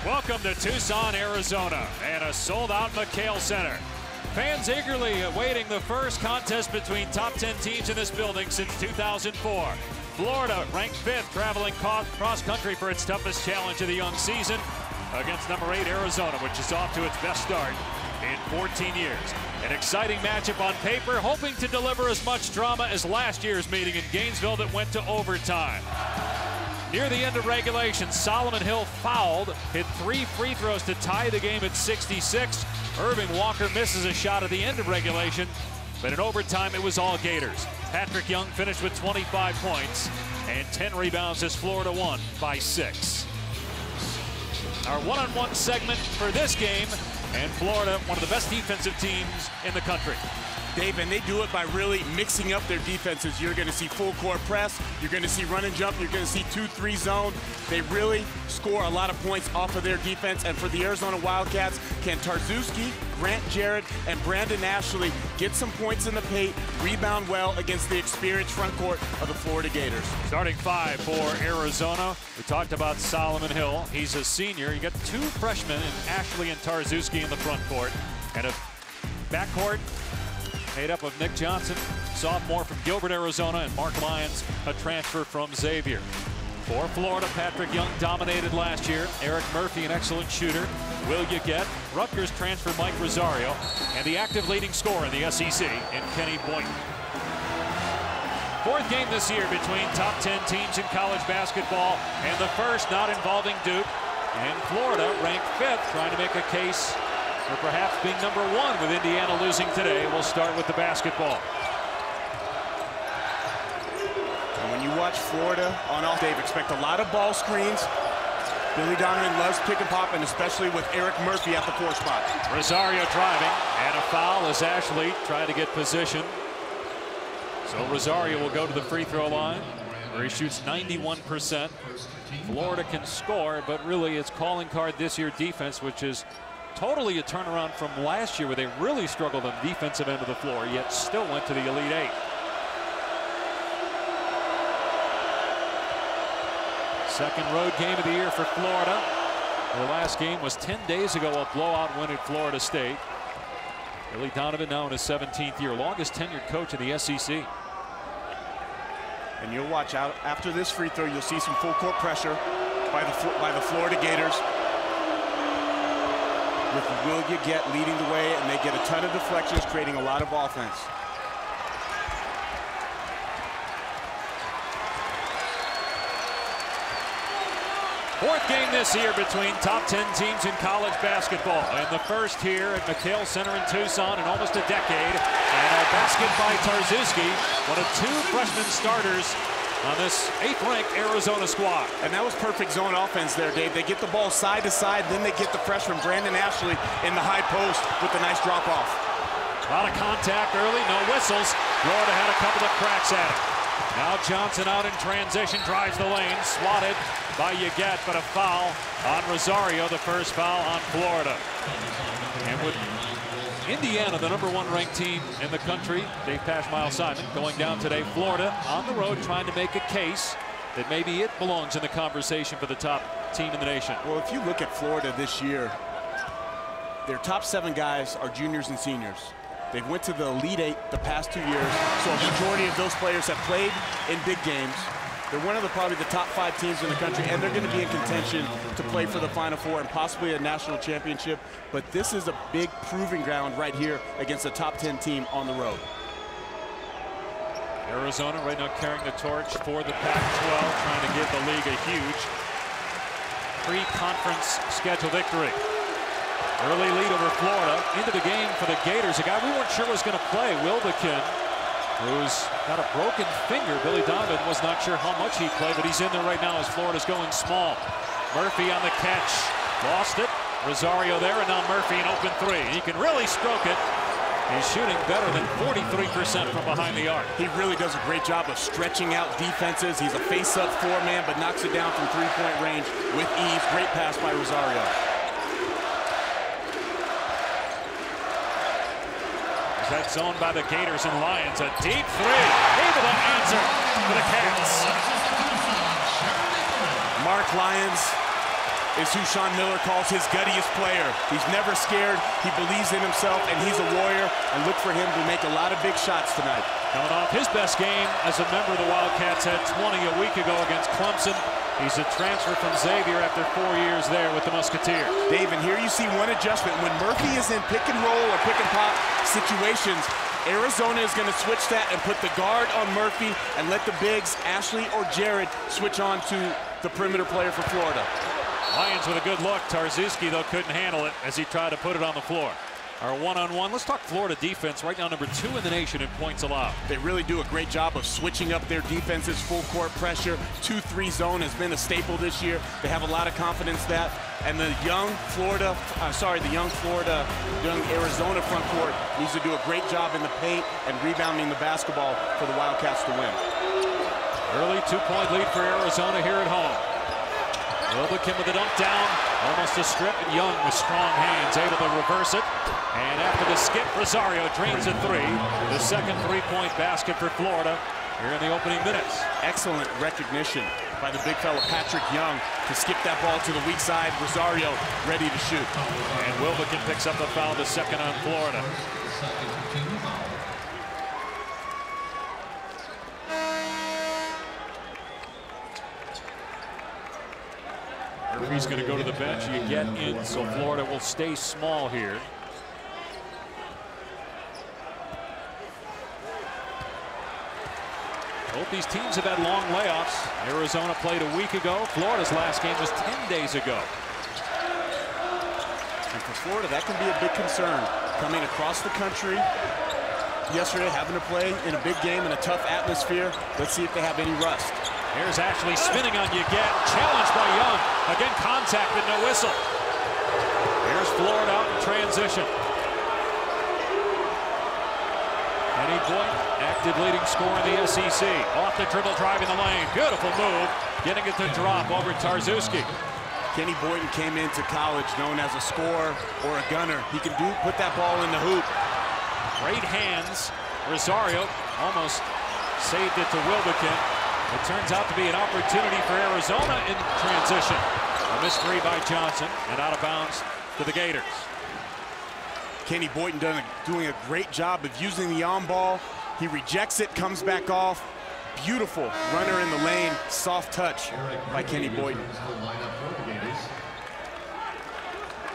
Welcome to Tucson, Arizona, and a sold-out McHale Center. Fans eagerly awaiting the first contest between top 10 teams in this building since 2004. Florida ranked 5th, traveling cross-country for its toughest challenge of the young season against number 8 Arizona, which is off to its best start in 14 years. An exciting matchup on paper, hoping to deliver as much drama as last year's meeting in Gainesville that went to overtime. Near the end of regulation, Solomon Hill fouled, hit 3 free throws to tie the game at 66. Irving Walker misses a shot at the end of regulation, but in overtime it was all Gators. Patrick Young finished with 25 points and 10 rebounds as Florida won by 6. Our one-on-one segment for this game, and Florida, one of the best defensive teams in the country. Dave, and they do it by really mixing up their defenses. You're going to see full court press, you're going to see run and jump, you're going to see 2-3 zone. They really score a lot of points off of their defense. And for the Arizona Wildcats, can Tarczewski, Grant Jarrett, and Brandon Ashley get some points in the paint, rebound well against the experienced front court of the Florida Gators? Starting 5 for Arizona. We talked about Solomon Hill. He's a senior. You got 2 freshmen, in Ashley and Tarczewski, in the front court, and a backcourt made up of Nick Johnson, sophomore from Gilbert, Arizona, and Mark Lyons, a transfer from Xavier. For Florida, Patrick Young dominated last year. Eric Murphy, an excellent shooter. Will you get Rutgers transfer Mike Rosario, and the active leading scorer in the SEC in Kenny Boynton. 4th game this year between top 10 teams in college basketball, and the first not involving Duke. And Florida ranked 5th, trying to make a case for perhaps being number 1 with Indiana losing today. We'll start with the basketball. And when you watch Florida on off, Dave, expect a lot of ball screens. Billy Donovan loves pick and pop, and especially with Eric Murphy at the 4 spot. Rosario driving, and a foul as Ashley tried to get position. So Rosario will go to the free throw line, where he shoots 91%. Florida can score, but really its calling card this year, defense, which is totally a turnaround from last year, where they really struggled on the defensive end of the floor, yet still went to the Elite 8. Second road game of the year for Florida. Their last game was 10 days ago, a blowout win at Florida State. Billy Donovan now in his 17th year, longest tenured coach in the SEC. And you'll watch out after this free throw, you'll see some full court pressure by the Florida Gators, with Will You Get leading the way, and they get a ton of deflections, creating a lot of offense. Fourth game this year between top 10 teams in college basketball, and the first here at McHale Center in Tucson in almost a decade. And a basket by Tarczewski, one of 2 freshman starters on this 8th-ranked Arizona squad. And that was perfect zone offense there, Dave. They get the ball side to side, then they get the freshman Brandon Ashley in the high post with a nice drop-off. A lot of contact early, no whistles. Florida had a couple of cracks at it. Now Johnson out in transition, drives the lane, swatted by Uget, but a foul on Rosario, the first foul on Florida. And with Indiana, the number 1 ranked team in the country, Dave Pash, Miles Simon, going down today. Florida on the road trying to make a case that maybe it belongs in the conversation for the top team in the nation. Well, if you look at Florida this year, their top 7 guys are juniors and seniors. They went to the Elite 8 the past 2 years, so a majority of those players have played in big games. They're one of probably the top 5 teams in the country, and they're going to be in contention to play for the Final Four and possibly a national championship. But this is a big proving ground right here against a top 10 team on the road. Arizona right now carrying the torch for the Pac-12, trying to give the league a huge pre-conference schedule victory. Early lead over Florida. Into the game for the Gators, a guy we weren't sure was going to play, Wilbekin, who's got a broken finger. Billy Donovan was not sure how much he'd play, but he's in there right now as Florida's going small. Murphy on the catch, lost it. Rosario there, and now Murphy an open 3. He can really stroke it. He's shooting better than 43% from behind the arc. He really does a great job of stretching out defenses. He's a face-up 4-man, but knocks it down from 3-point range with ease. Great pass by Rosario. That zone by the Gators and Lions. A deep 3. Able to answer for the Cats. Mark Lyons is who Sean Miller calls his guttiest player. He's never scared, he believes in himself, and he's a warrior, and look for him to make a lot of big shots tonight. Coming off his best game as a member of the Wildcats, had 20 a week ago against Clemson. He's a transfer from Xavier after 4 years there with the Musketeers. Dave, and here you see one adjustment. When Murphy is in pick and roll or pick and pop situations, Arizona is going to switch that and put the guard on Murphy and let the bigs, Ashley or Jared, switch on to the perimeter player for Florida. Lions with a good look. Tarczewski, though, couldn't handle it as he tried to put it on the floor. Our one-on-one. Let's talk Florida defense. Right now, number 2 in the nation in points allowed. They really do a great job of switching up their defenses. Full court pressure. 2-3 zone has been a staple this year. They have a lot of confidence that. And the young Arizona front court needs to do a great job in the paint and rebounding the basketball for the Wildcats to win. Early 2-point lead for Arizona here at home. Wilbekin with the dunk down, almost a strip, and Young with strong hands able to reverse it. And after the skip, Rosario drains a 3. The second 3-point basket for Florida here in the opening minutes. Excellent recognition by the big fella Patrick Young to skip that ball to the weak side. Rosario ready to shoot. And Wilbekin picks up the foul, the second on Florida. Murphy's going to go to the bench. You get in, so Florida will stay small here. Both these teams have had long layoffs. Arizona played a week ago. Florida's last game was 10 days ago. And for Florida, that can be a big concern. Coming across the country yesterday, having to play in a big game in a tough atmosphere. Let's see if they have any rust. Here's Ashley spinning on Yeget. Challenged by Young. Again, contact and no whistle. Here's Florida out in transition. Kenny Boynton, active leading scorer in the SEC. Off the dribble, driving the lane. Beautiful move. Getting it to drop over Tarczewski. Kenny Boynton came into college known as a scorer or a gunner. He can put that ball in the hoop. Great hands. Rosario almost saved it to Wilbekin. It turns out to be an opportunity for Arizona in transition. A missed 3 by Johnson and out of bounds to the Gators. Kenny Boynton doing a great job of using the on ball. He rejects it, comes back off. Beautiful runner in the lane. Soft touch by Kenny Boynton.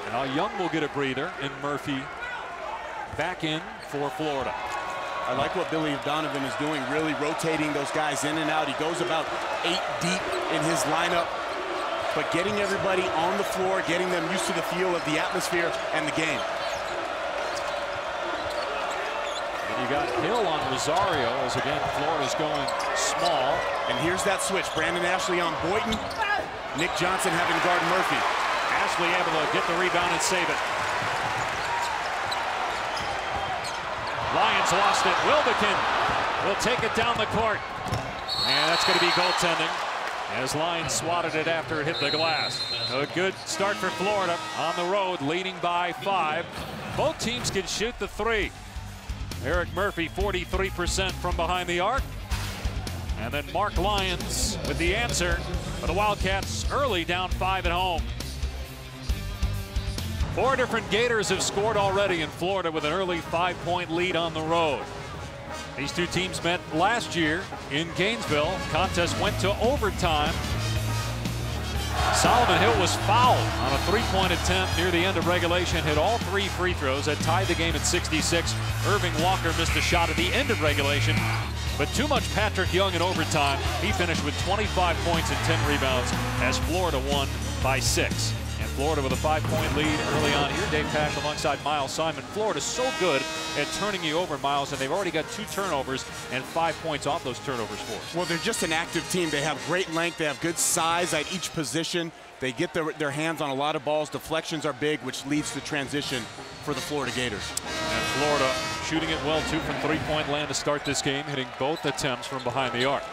Now Young will get a breather, and Murphy back in for Florida. I like what Billy Donovan is doing, really rotating those guys in and out. He goes about 8 deep in his lineup, but getting everybody on the floor, getting them used to the feel of the atmosphere and the game. And you got Hill on Rosario as again Florida's going small. And here's that switch. Brandon Ashley on Boynton. Nick Johnson having to guard Murphy. Ashley able to get the rebound and save it. Lions lost it. Wilbekin will take it down the court. And that's going to be goaltending as Lions swatted it after it hit the glass. A good start for Florida on the road, leading by 5. Both teams can shoot the 3. Eric Murphy, 43% from behind the arc. And then Mark Lyons with the answer for the Wildcats early, down 5 at home. 4 different Gators have scored already in Florida with an early 5-point lead on the road. These two teams met last year in Gainesville. Contest went to overtime. Solomon Hill was fouled on a 3-point attempt near the end of regulation, hit all 3 free throws that tied the game at 66. Irving Walker missed a shot at the end of regulation, but too much Patrick Young in overtime. He finished with 25 points and 10 rebounds as Florida won by 6. And Florida with a 5-point lead early on here. Dave Pasch alongside Miles Simon. Florida's so good at turning you over, Miles, and they've already got 2 turnovers and 5 points off those turnovers for us. Well, they're just an active team. They have great length. They have good size at each position. They get their hands on a lot of balls. Deflections are big, which leads to transition for the Florida Gators. And Florida shooting it well, too, from 3-point land to start this game, hitting both attempts from behind the arc.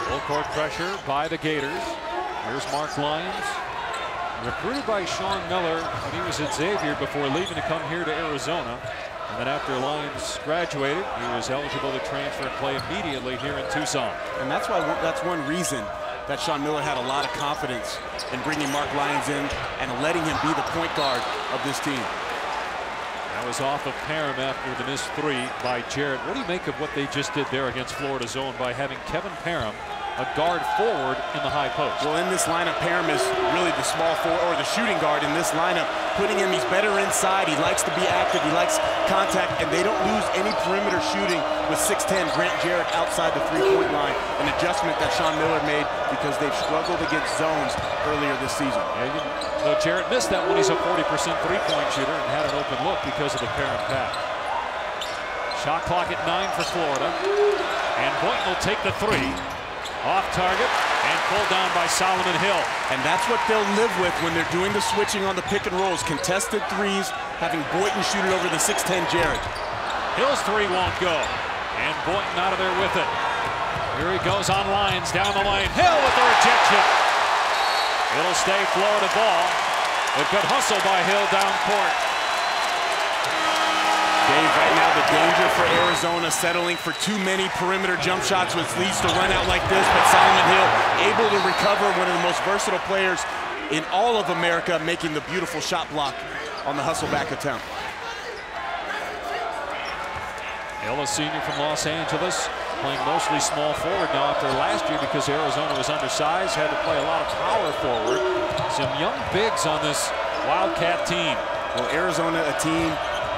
Full court pressure by the Gators. Here's Mark Lyons. Recruited by Sean Miller when he was at Xavier before leaving to come here to Arizona. And then after Lyons graduated, he was eligible to transfer and play immediately here in Tucson. And that's one reason that Sean Miller had a lot of confidence in bringing Mark Lyons in and letting him be the point guard of this team. That was off of Parham after the missed three by Jarrett. What do you make of what they just did there against Florida zone by having Kevin Parham, a guard forward, in the high post? Well, in this lineup, Parham is really the small forward or the shooting guard in this lineup. Putting him, he's better inside. He likes to be active. He likes contact, and they don't lose any perimeter shooting with 6'10" Grant Jarrett outside the three-point line. An adjustment that Sean Miller made because they've struggled against zones earlier this season. So Jarrett missed that one. He's a 40% three-point shooter and had an open look because of the Parham pass. Shot clock at 9 for Florida, and Boynton will take the three. Off target and pulled down by Solomon Hill. And that's what they'll live with when they're doing the switching on the pick and rolls. Contested threes, having Boynton shoot it over the 6'10" Jarrett. Hill's three won't go. And Boynton out of there with it. Here he goes on Lyons down the lane. Hill with the rejection. It'll stay Florida ball. A good hustle by Hill down court. Dave, right now the danger for Arizona settling for too many perimeter jump shots, which leads to run out like this, but Solomon Hill able to recover, one of the most versatile players in all of America, making the beautiful shot block on the hustle back attempt. Hill, a senior from Los Angeles, playing mostly small forward now after last year because Arizona was undersized, had to play a lot of power forward. Some young bigs on this Wildcat team. Well, Arizona, a team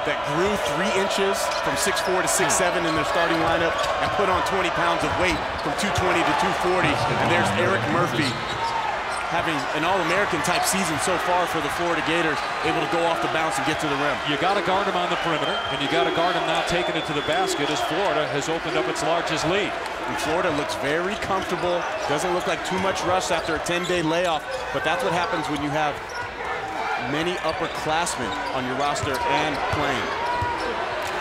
that grew 3 inches from 6'4" to 6'7" in their starting lineup and put on 20 pounds of weight from 220 to 240. And there's Eric Murphy having an All-American type season so far for the Florida Gators, able to go off the bounce and get to the rim. You got to guard him on the perimeter, and you got to guard him now taking it to the basket as Florida has opened up its largest lead. And Florida looks very comfortable. Doesn't look like too much rust after a 10-day layoff, but that's what happens when you have many upperclassmen on your roster and playing.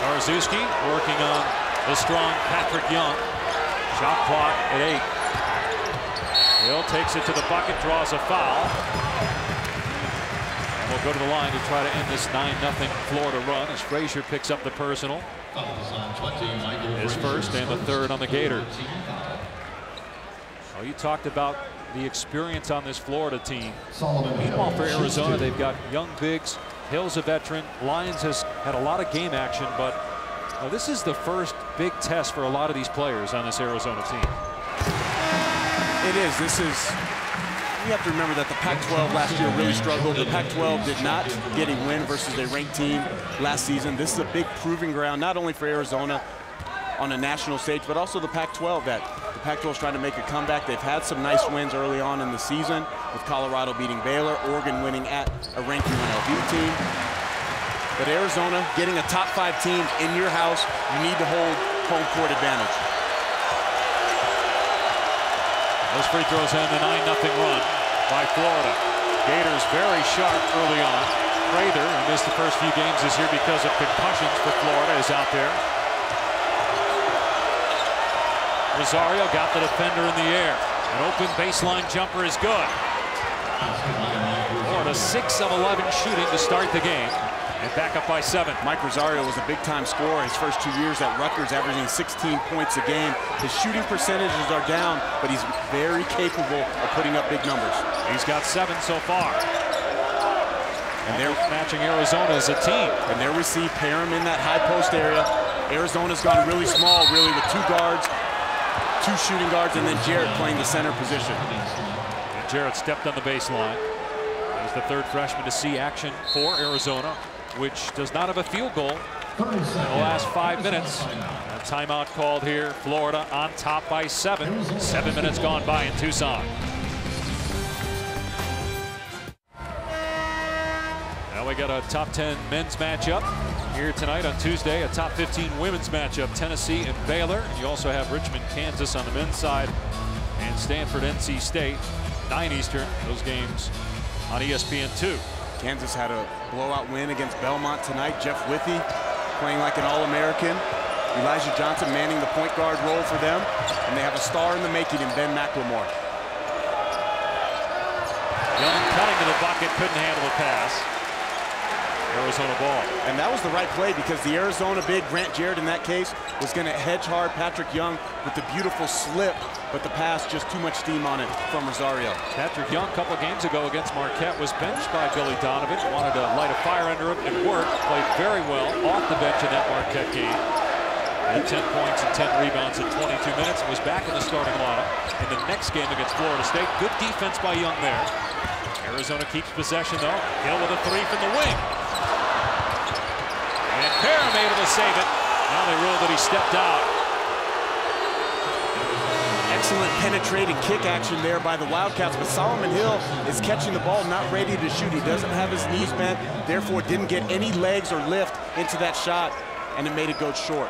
Karaszewski working on the strong Patrick Young. Shot clock at 8. Hill takes it to the bucket, draws a foul. And we'll go to the line to try to end this 9-0 Florida run as Frazier picks up the personal. His first and the third on the Gators. Oh, you talked about the experience on this Florida team. Meanwhile, for Arizona, they've got young bigs. Hill's a veteran. Lyons has had a lot of game action, but this is the first big test for a lot of these players on this Arizona team. It is. You have to remember that the Pac-12 last year really struggled. The Pac-12 did not get a win versus a ranked team last season. This is a big proving ground, not only for Arizona on a national stage, but also the Pac-12, that the Pac-12 is trying to make a comeback. They've had some nice wins early on in the season, with Colorado beating Baylor, Oregon winning at a ranked UNLV team. But Arizona, getting a top 5 team in your house, you need to hold home court advantage. Those free throws end the 9-0 run by Florida. Gators very sharp early on. Prather, who missed the first few games this year because of concussions for Florida, is out there. Rosario got the defender in the air. An open baseline jumper is good. Florida 6 of 11 shooting to start the game. And back up by 7. Mike Rosario was a big-time scorer his first 2 years at Rutgers, averaging 16 points a game. His shooting percentages are down, but he's very capable of putting up big numbers. He's got 7 so far. And they're matching Arizona as a team. And there we see Parham in that high post area. Arizona's gone really small, really, with 2 guards, 2 shooting guards, and then Jarrett playing the center position. And Jarrett stepped on the baseline. He's the 3rd freshman to see action for Arizona, which does not have a field goal in the last 5 minutes. A timeout called here. Florida on top by 7. 7 minutes gone by in Tucson. Now we got a top 10 men's matchup here tonight. On Tuesday, a top 15 women's matchup, Tennessee and Baylor. And you also have Richmond, Kansas on the men's side, and Stanford, NC State, 9 Eastern. Those games on ESPN2. Kansas had a blowout win against Belmont tonight. Jeff Withey playing like an All-American. Elijah Johnson manning the point guard role for them. And they have a star in the making in Ben McLemore. Young cutting to the bucket, couldn't handle the pass. Arizona ball. And that was the right play because the Arizona big, Grant Jarrett in that case, was going to hedge hard Patrick Young with the beautiful slip, but the pass, just too much steam on it from Rosario. Patrick Young, a couple of games ago against Marquette, was benched by Billy Donovan. Wanted to light a fire under him. It worked. Played very well off the bench in that Marquette game. Had 10 points and 10 rebounds in 22 minutes. Was back in the starting lineup in the next game against Florida State. Good defense by Young there. Arizona keeps possession, though. Hill with a three from the wing. And Parham able to save it. Now they rule that he stepped out. Excellent penetrating kick action there by the Wildcats, but Solomon Hill is catching the ball, not ready to shoot. He doesn't have his knees bent, therefore didn't get any legs or lift into that shot, and it made it go short.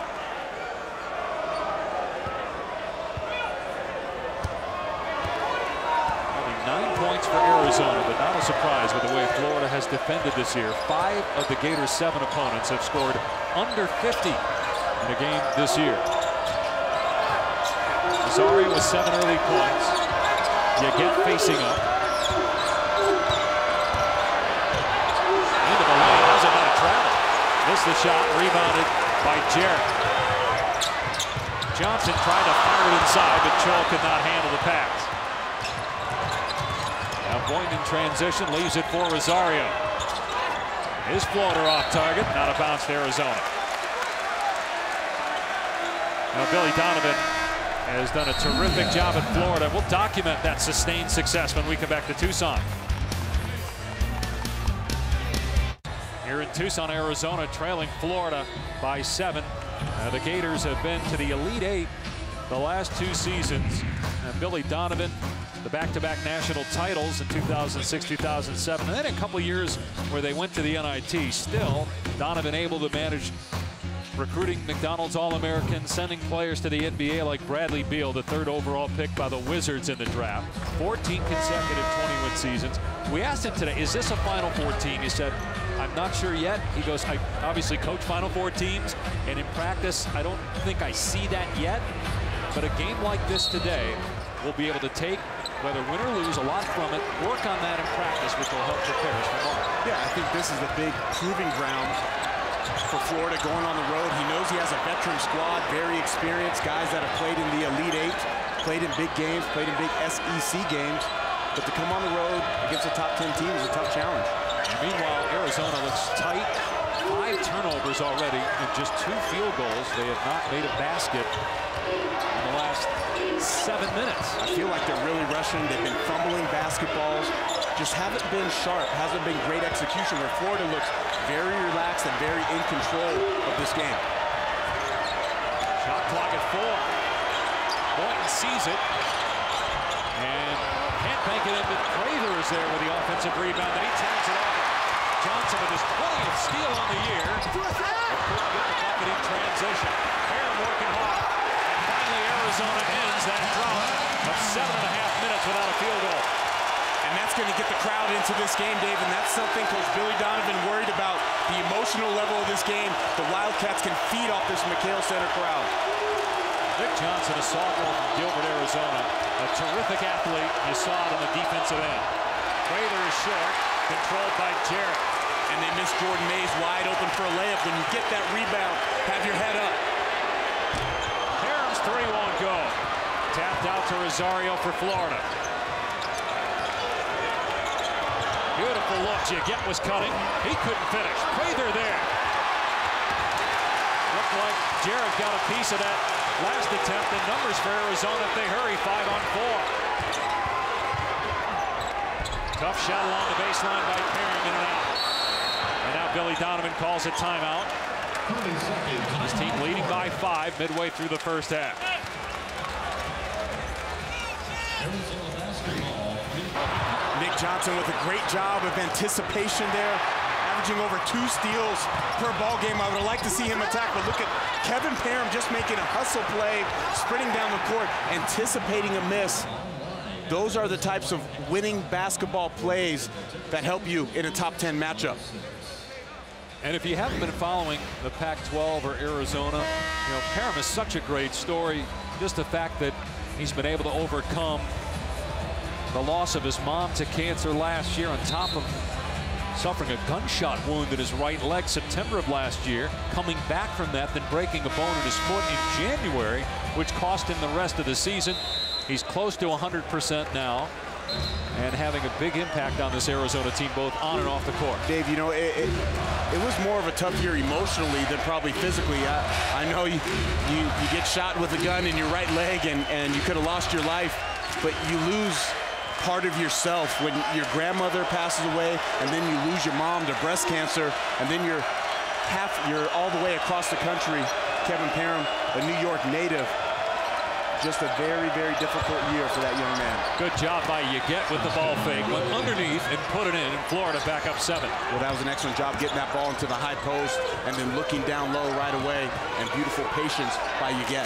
For Arizona, but not a surprise with the way Florida has defended this year. 5 of the Gators' 7 opponents have scored under 50 in a game this year. Rosario with 7 early points. You get facing up. Into the lane, how's it not travel? Missed the shot, rebounded by Jarrett. Johnson tried to fire it inside, but Cho could not handle the pass. Now Boynton in transition, leaves it for Rosario. His floater off target, not a bounce to Arizona. Now Billy Donovan has done a terrific job at Florida. We'll document that sustained success when we come back to Tucson. Here in Tucson, Arizona, trailing Florida by 7. The Gators have been to the Elite 8 the last 2 seasons. And Billy Donovan, the back-to-back national titles in 2006, 2007, and then a couple years where they went to the NIT. Still, Donovan able to manage recruiting McDonald's All-American, sending players to the NBA like Bradley Beal, the 3rd overall pick by the Wizards in the draft. 14 consecutive 20-win seasons. We asked him today, is this a Final Four team? He said, I'm not sure yet. He goes, I obviously coach Final Four teams, and in practice, I don't think I see that yet. But a game like this today, we'll be able to take, whether win or lose, a lot from it, work on that in practice, which will help prepare us for tomorrow. Yeah, I think this is a big proving ground for Florida going on the road. He knows he has a veteran squad, very experienced guys that have played in the Elite 8, played in big games, played in big SEC games. But to come on the road against a top 10 team is a tough challenge. And meanwhile, Arizona looks tight. 5 turnovers already and just 2 field goals. They have not made a basket in the last 7 minutes. I feel like they're really rushing. They've been fumbling basketballs. Just haven't been sharp. Hasn't been great execution, where Florida looks very relaxed and very in control of this game. Shot clock at 4. Boynton sees it. And can't bank it in, but Prather is there with the offensive rebound, and he turns it over. Johnson with his 20th steal on the year. Couldn't get the bucket in transition. Parham working hard. And finally, Arizona ends that drought of 7.5 minutes without a field goal. And that's going to get the crowd into this game, Dave, and that's something Coach Billy Donovan worried about, the emotional level of this game. The Wildcats can feed off this McHale Center crowd. Nick Johnson, a sophomore from Gilbert, Arizona. A terrific athlete. You saw it on the defensive end. Prather is short, controlled by Jarrett. And they miss Jordan Mays wide open for a layup. When you get that rebound, have your head up. Parham's 3 won't go. Tapped out to Rosario for Florida. Beautiful look. Jiguet was cutting. He couldn't finish. Prather there. Looked like Jarrett got a piece of that last attempt. The numbers for Arizona, if they hurry, 5-on-4. Tough shot along the baseline by Parham, in and out. And now Billy Donovan calls a timeout. His team leading by 5 midway through the first half. Nick Johnson with a great job of anticipation there, averaging over 2 steals per ball game. I would like to see him attack, but look at Kevin Parham just making a hustle play, sprinting down the court, anticipating a miss. Those are the types of winning basketball plays that help you in a top 10 matchup. And if you haven't been following the Pac-12 or Arizona, you know, Parham is such a great story. Just the fact that he's been able to overcome the loss of his mom to cancer last year, on top of suffering a gunshot wound in his right leg September of last year, coming back from that, then breaking a bone in his foot in January, which cost him the rest of the season. He's close to 100% now, and having a big impact on this Arizona team, both on and off the court. Dave, you know, it was more of a tough year emotionally than probably physically. I know you get shot with a gun in your right leg, and you could have lost your life, but you lose part of yourself when your grandmother passes away, and then you lose your mom to breast cancer, and then you're all the way across the country. Kevin Parham, a New York native. Just a very, very difficult year for that young man. Good job by Yeget with the ball fake. Went underneath and put it in, and Florida back up 7. Well, that was an excellent job getting that ball into the high post and then looking down low right away, and beautiful patience by Yeget.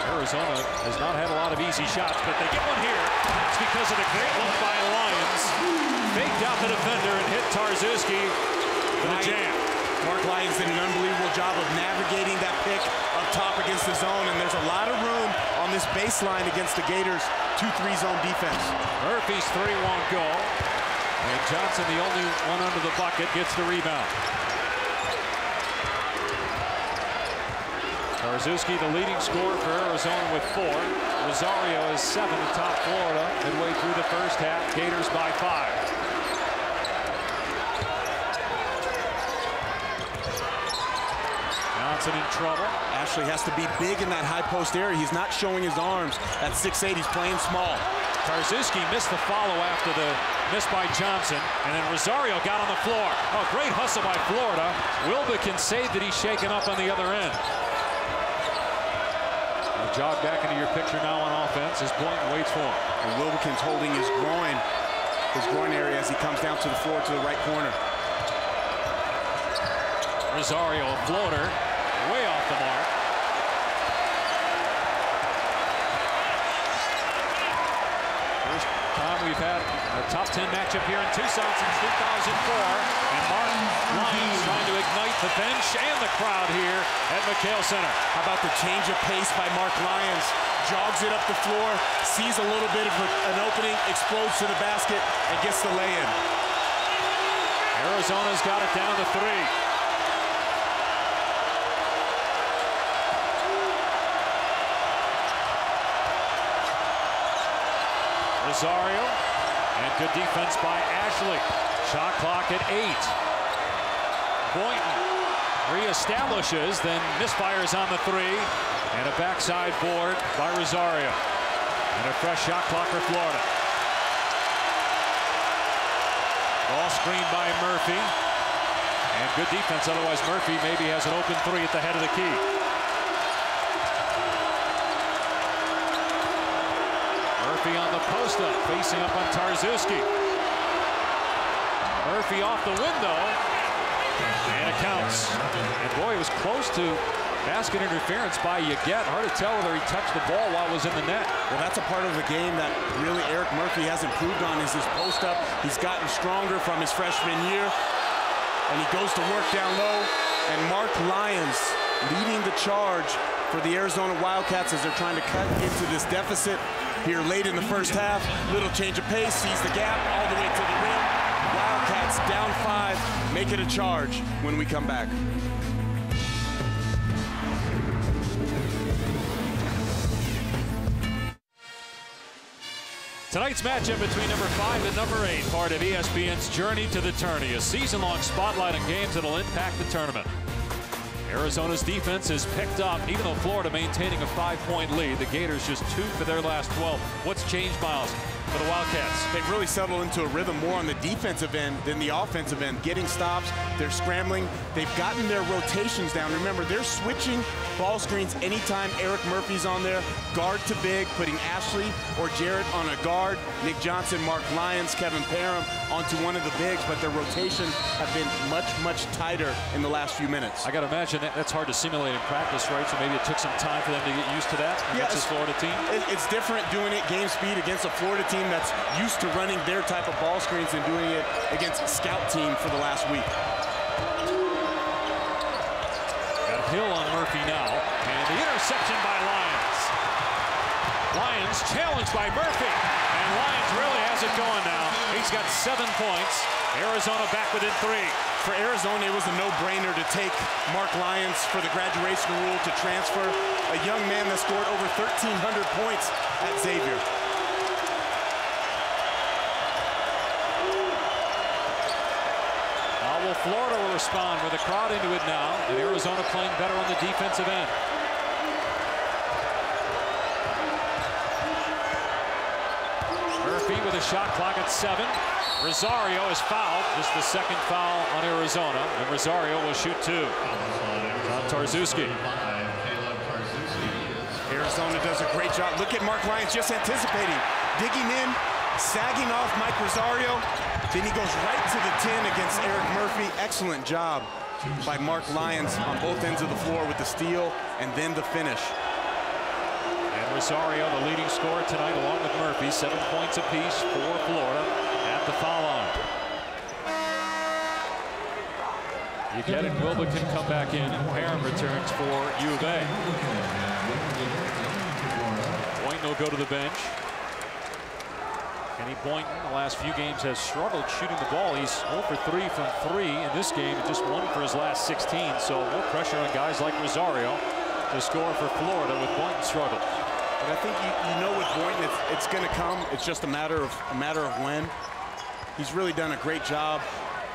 Arizona has not had a lot of easy shots, but they get one here. It's because of the great look by Lyons. Faked out the defender and hit Tarczewski. The jam. Mark Lyons did an unbelievable job of navigating that pick up top against the zone, and there's a lot of room on this baseline against the Gators' 2-3 zone defense. Murphy's 3 won't go, and Johnson, the only one under the bucket, gets the rebound. Tarczewski, the leading scorer for Arizona with 4. Rosario is 7 atop Florida midway through the first half. Gators by 5. Johnson in trouble. Ashley has to be big in that high post area. He's not showing his arms. At 6'8", he's playing small. Tarczewski missed the follow after the miss by Johnson, and then Rosario got on the floor. Oh, great hustle by Florida. Wilbekin saved that he's shaken up on the other end. We'll jog back into your picture now on offense as Boynton waits for him. And Wilbekin's holding his groin area as he comes down to the floor to the right corner. Rosario, a floater, way off the mark. First time we've had a top 10 matchup here in Tucson since 2004. And Mark Lyons trying to ignite the bench and the crowd here at McHale Center. How about the change of pace by Mark Lyons? Jogs it up the floor, sees a little bit of an opening, explodes to the basket, and gets the lay-in. Arizona's got it down to 3. Rosario, and good defense by Ashley. Shot clock at 8. Boynton reestablishes, then misfires on the 3, and a backside board by Rosario. And a fresh shot clock for Florida. Ball screened by Murphy, and good defense, otherwise Murphy maybe has an open 3 at the head of the key. Murphy on the post-up, facing up on Tarczewski. Murphy off the window, and it counts. And boy, it was close to basket interference by Yeget. Hard to tell whether he touched the ball while it was in the net. Well, that's a part of the game that really Eric Murphy has improved on, is his post-up. He's gotten stronger from his freshman year, and he goes to work down low. And Mark Lyons leading the charge for the Arizona Wildcats as they're trying to cut into this deficit here late in the first half. Little change of pace, sees the gap all the way to the rim. Wildcats down 5, make it a charge when we come back. Tonight's matchup between number 5 and number 8, part of ESPN's Journey to the Tourney, a season-long spotlight on games that'll impact the tournament. Arizona's defense is picked up, even though Florida maintaining a 5-point lead. The Gators just 2 for their last 12. What's changed, Miles, for the Wildcats? They've really settled into a rhythm more on the defensive end than the offensive end. Getting stops, they're scrambling. They've gotten their rotations down. Remember, they're switching ball screens anytime Eric Murphy's on there. Guard to big, putting Ashley or Jarrett on a guard. Nick Johnson, Mark Lyons, Kevin Parham onto one of the bigs, but their rotations have been much, much tighter in the last few minutes. I got to imagine that's hard to simulate in practice, right? So maybe it took some time for them to get used to that against this Florida team. It's different doing it game speed against a Florida team that's used to running their type of ball screens than doing it against a scout team for the last week. Got Hill on Murphy. Murphy now. And the interception by Lyons. Lyons challenged by Murphy. And Lyons really has it going now. He's got 7 points. Arizona back within 3. For Arizona, it was a no-brainer to take Mark Lyons for the graduation rule to transfer. A young man that scored over 1,300 points at Xavier. Well, Florida will respond with a crowd into it now, and Arizona playing better on the defensive end. Murphy with a shot clock at 7. Rosario is fouled. This is the second foul on Arizona, and Rosario will shoot 2. On Tarzewski. Arizona does a great job. Look at Mark Lyons just anticipating, digging in, sagging off Mike Rosario. Then he goes right to the 10 against Eric Murphy. Excellent job by Mark Lyons on both ends of the floor with the steal and then the finish. And Rosario, the leading scorer tonight, along with Murphy, 7 points apiece for Florida at the foul line. Ncaa and Wilbekin come back in, and Parham returns for U of A. Boynton will go to the bench. Kenny Boynton, the last few games, has struggled shooting the ball. He's 0 for 3 from 3 in this game, and just 1 for his last 16. So more pressure on guys like Rosario to score for Florida with Boynton struggles. But I think you know with Boynton, it's going to come. It's just a matter of when. He's really done a great job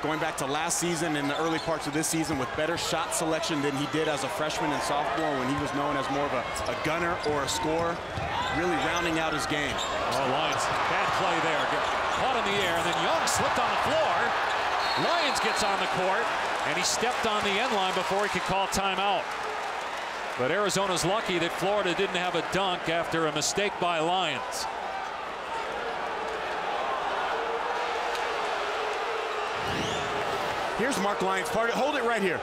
going back to last season and the early parts of this season with better shot selection than he did as a freshman and sophomore when he was known as more of a gunner or a scorer. Really rounding out his game. Oh, Lyons, bad play there. Caught in the air, and then Young slipped on the floor. Lyons gets on the court, and he stepped on the end line before he could call timeout. But Arizona's lucky that Florida didn't have a dunk after a mistake by Lyons. Here's Mark Lyons. Hold it right here.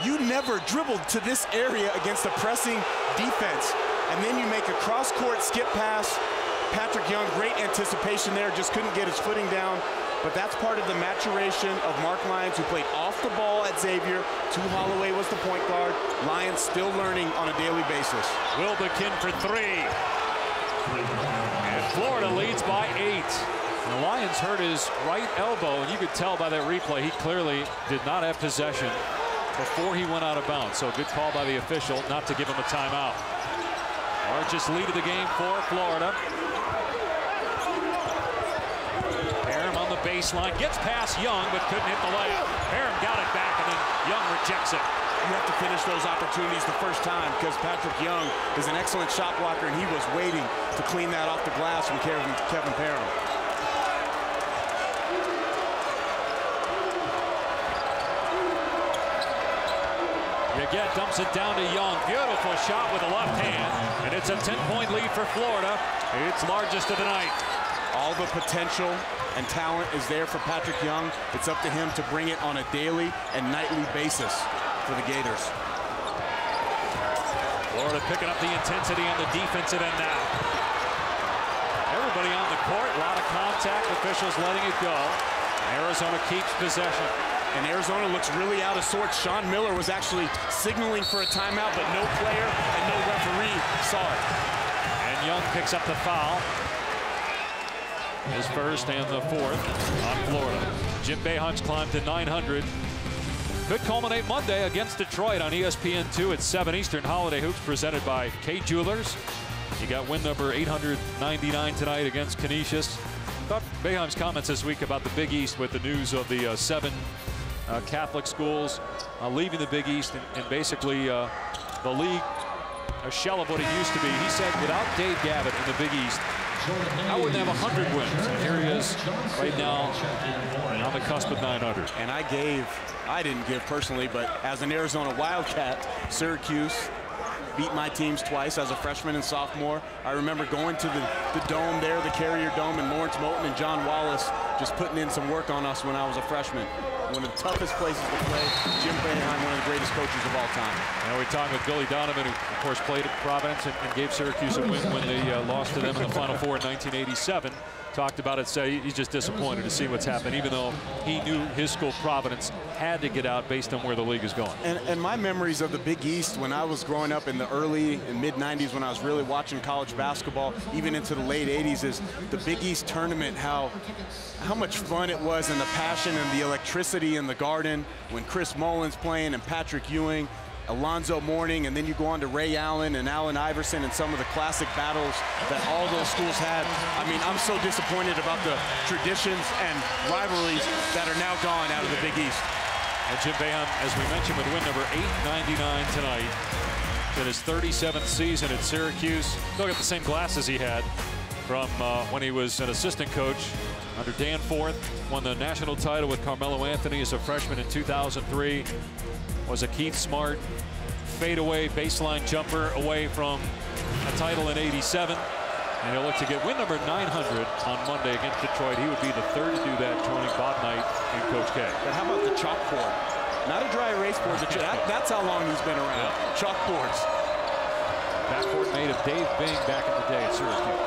You never dribbled to this area against a pressing defense. And then you make a cross-court skip pass. Patrick Young, great anticipation there, just couldn't get his footing down. But that's part of the maturation of Mark Lyons, who played off the ball at Xavier. Holloway was the point guard. Lyons still learning on a daily basis. Wilbekin for 3. And Florida leads by 8. And Lyons hurt his right elbow, and you could tell by that replay he clearly did not have possession before he went out of bounds. So good call by the official not to give him a timeout. Largest lead of the game for Florida. Parham on the baseline, gets past Young, but couldn't hit the layup. Parham got it back, and then Young rejects it. You have to finish those opportunities the first time because Patrick Young is an excellent shot blocker, and he was waiting to clean that off the glass from Kevin Parham. Ncaa dumps it down to Young. Beautiful shot with the left hand. And it's a 10-point lead for Florida. It's largest of the night. All the potential and talent is there for Patrick Young. It's up to him to bring it on a daily and nightly basis for the Gators. Florida picking up the intensity on the defensive end now. Everybody on the court. A lot of contact. Officials letting it go. Arizona keeps possession. And Arizona looks really out of sorts. Sean Miller was actually signaling for a timeout, but no player and no referee saw it. And Young picks up the foul. His first and the 4th on Florida. Jim Boeheim's climbed to 900. Could culminate Monday against Detroit on ESPN2 at 7 Eastern. Holiday Hoops presented by K Jewelers. You got win number 899 tonight against Canisius. Thought Boeheim's comments this week about the Big East with the news of the 7 Catholic schools leaving the Big East and basically the league a shell of what it used to be. He said without Dave Gavitt in the Big East, I wouldn't have 100 wins. And here he is right now on the cusp of 900. And I didn't give personally, but as an Arizona Wildcat, Syracuse beat my teams twice as a freshman and sophomore. I remember going to the dome there, the Carrier Dome, and Lawrence Moulton and John Wallace just putting in some work on us when I was a freshman. One of the toughest places to play. Jim Boeheim, one of the greatest coaches of all time. Now we're talking with Billy Donovan, who of course played at Providence and gave Syracuse a win when they lost to them in the Final Four in 1987. talked about it, said he's just disappointed to see what's happened, even though he knew his school, Providence, had to get out based on where the league is going. And my memories of the Big East when I was growing up in the early and mid-90s, when I was really watching college basketball, even into the late 80s, is the Big East tournament, how much fun it was, and the passion and the electricity in the Garden when Chris Mullin's playing and Patrick Ewing, Alonzo Mourning, and then you go on to Ray Allen and Allen Iverson and some of the classic battles that all those schools had. I mean, I'm so disappointed about the traditions and rivalries that are now gone out of the Big East. And Jim Boeheim, as we mentioned, with win number 899 tonight, in his 37th season at Syracuse. Still got the same glasses he had from when he was an assistant coach under Dan Forth. Won the national title with Carmelo Anthony as a freshman in 2003. Was a Keith Smart fadeaway baseline jumper away from a title in '87. And he'll look to get win number 900 on Monday against Detroit. He would be the third to do that, joining Bob Knight and Coach K. But how about the chalkboard? Not a dry erase board. That's how long he's been around. Yeah. Chalkboards. Backboard made of Dave Bing back in the day at Syracuse.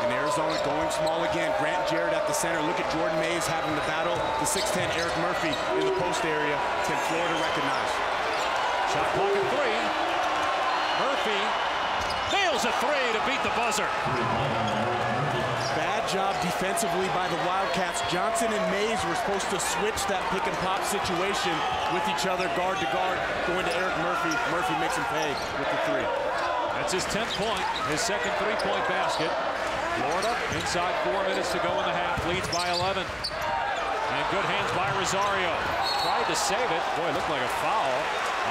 And Arizona going small again. Grant Jarrett at the center. Look at Jordan Mays having the battle. The 6'10" Eric Murphy in the post area. Can Florida recognize? Shot clock at 3. Murphy nails a 3 to beat the buzzer. Bad job defensively by the Wildcats. Johnson and Mays were supposed to switch that pick and pop situation with each other, guard to guard, going to Eric Murphy. Murphy makes him pay with the 3. That's his 10th point, his second three-point basket. Florida inside 4 minutes to go in the half, leads by 11. And good hands by Rosario. Tried to save it. Boy, it looked like a foul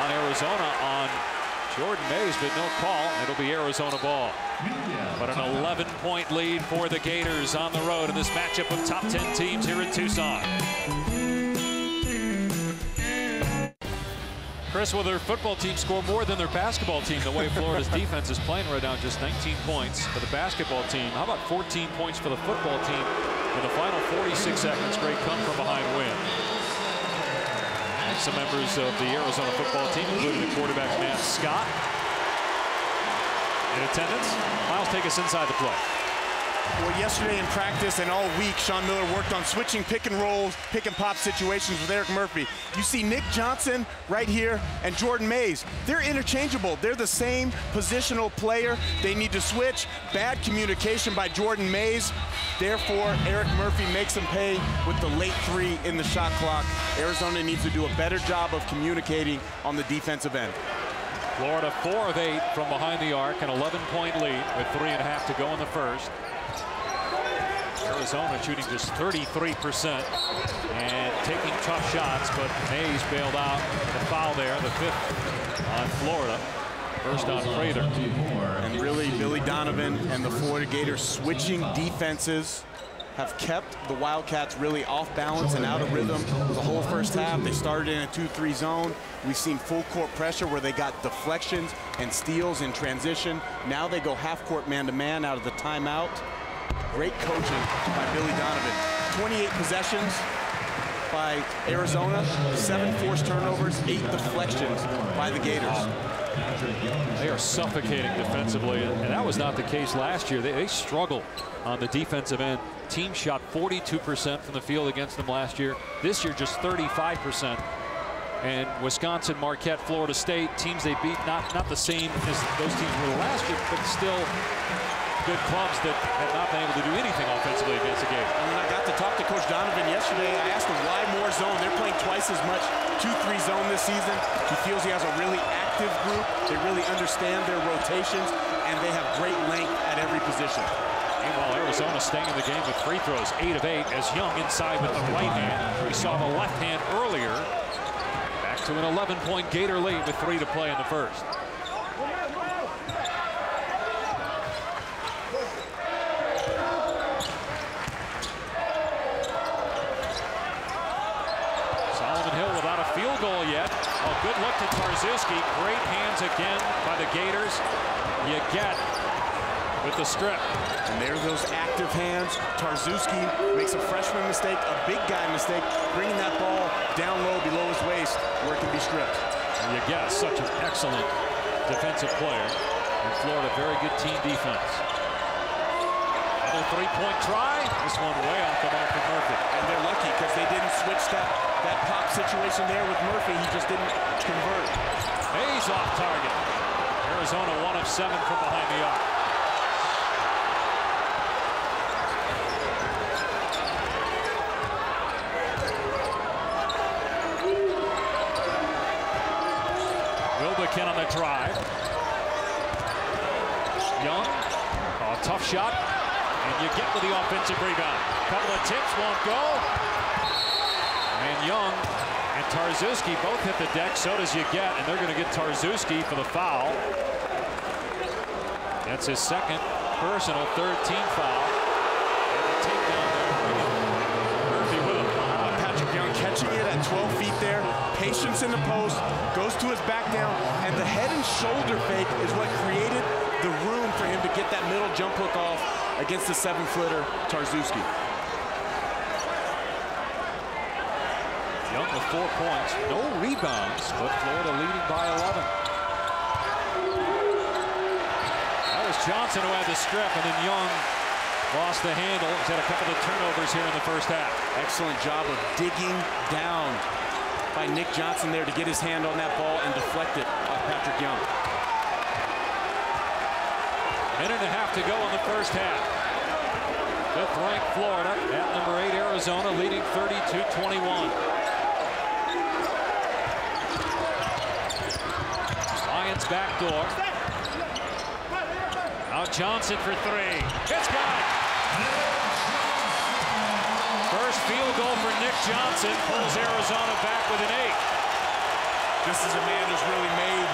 on Arizona on Jordan Mays, but no call. It'll be Arizona ball. But an 11-point lead for the Gators on the road in this matchup of top 10 teams here in Tucson. Chris, will their football team score more than their basketball team? The way Florida's defense is playing right now, just 19 points for the basketball team. How about 14 points for the football team in the final 46 seconds? Great come-from-behind win. And some members of the Arizona football team, including the quarterback, Ncaa, in attendance. Miles, take us inside the play. Well, yesterday in practice and all week, Sean Miller worked on switching pick and rolls, pick and pop situations with Eric Murphy. You see Nick Johnson right here and Jordan Mays. They're interchangeable. They're the same positional player. They need to switch. Bad communication by Jordan Mays. Therefore, Eric Murphy makes them pay with the late 3 in the shot clock. Arizona needs to do a better job of communicating on the defensive end. Florida 4 of 8 from behind the arc, an 11-point lead with 3.5 to go in the first. Arizona shooting just 33% and taking tough shots, but Mays bailed out the foul there, the 5th on Florida. First on Prater. And really, Billy Donovan and the Florida Gators switching defenses have kept the Wildcats really off balance and out of rhythm the whole first half. They started in a 2-3 zone. We've seen full court pressure where they got deflections and steals in transition. Now they go half court man-to-man out of the timeout. Great coaching by Billy Donovan. 28 possessions by Arizona, 7 forced turnovers, 8 deflections by the Gators. They are suffocating defensively, and that was not the case last year. They struggled on the defensive end. Team shot 42% from the field against them last year. This year, just 35%. And Wisconsin, Marquette, Florida State, teams they beat, not the same as those teams were last year, but still good clubs that have not been able to do anything offensively against the Gators. And when I got to talk to Coach Donovan yesterday, I asked him why more zone. They're playing twice as much 2-3 zone this season. He feels he has a really active group. They really understand their rotations, and they have great length at every position. Meanwhile, Arizona staying in the game with free throws, 8 of 8, as Young inside with the right hand. We saw the left hand earlier. Back to an 11-point Gator lead with 3 to play in the first. Field goal yet. A good look to Tarczewski. Great hands again by the Gators. You get with the strip. And there are those active hands. Tarczewski makes a freshman mistake, a big guy mistake, bringing that ball down low below his waist where it can be stripped. And you get such an excellent defensive player. And Florida, very good team defense. Another three-point try. This one way off the mark for Murphy. And they're lucky because they didn't switch that pop situation there with Murphy. He just didn't convert. Hayes off target. Arizona 1 of 7 from behind the arc. Wilbekin on the drive. Young, tough shot, and you get with the offensive rebound. Couple of tips, won't go. And Young and Tarczewski both hit the deck, so does you get, and they're going to get Tarczewski for the foul. That's his second personal, third team foul. And the takedown there, Murphy with him. Patrick Young catching it at 12 feet there. Patience in the post, goes to his back down, and the head and shoulder fake is what created the room for him to get that middle jump hook off against the 7-footer Tarczewski. Young with 4 points, no rebounds, but Florida leading by 11. That was Johnson who had the strip, and then Young lost the handle. He's had a couple of turnovers here in the first half. Excellent job of digging down by Nick Johnson there to get his hand on that ball and deflect it off Patrick Young. Minute and a half to go in the first half. Fifth-ranked Florida at number 8 Arizona leading 32-21. Lions backdoor. Now Johnson for 3. It's got it. First field goal for Nick Johnson pulls Arizona back with an 8. This is a man who's really made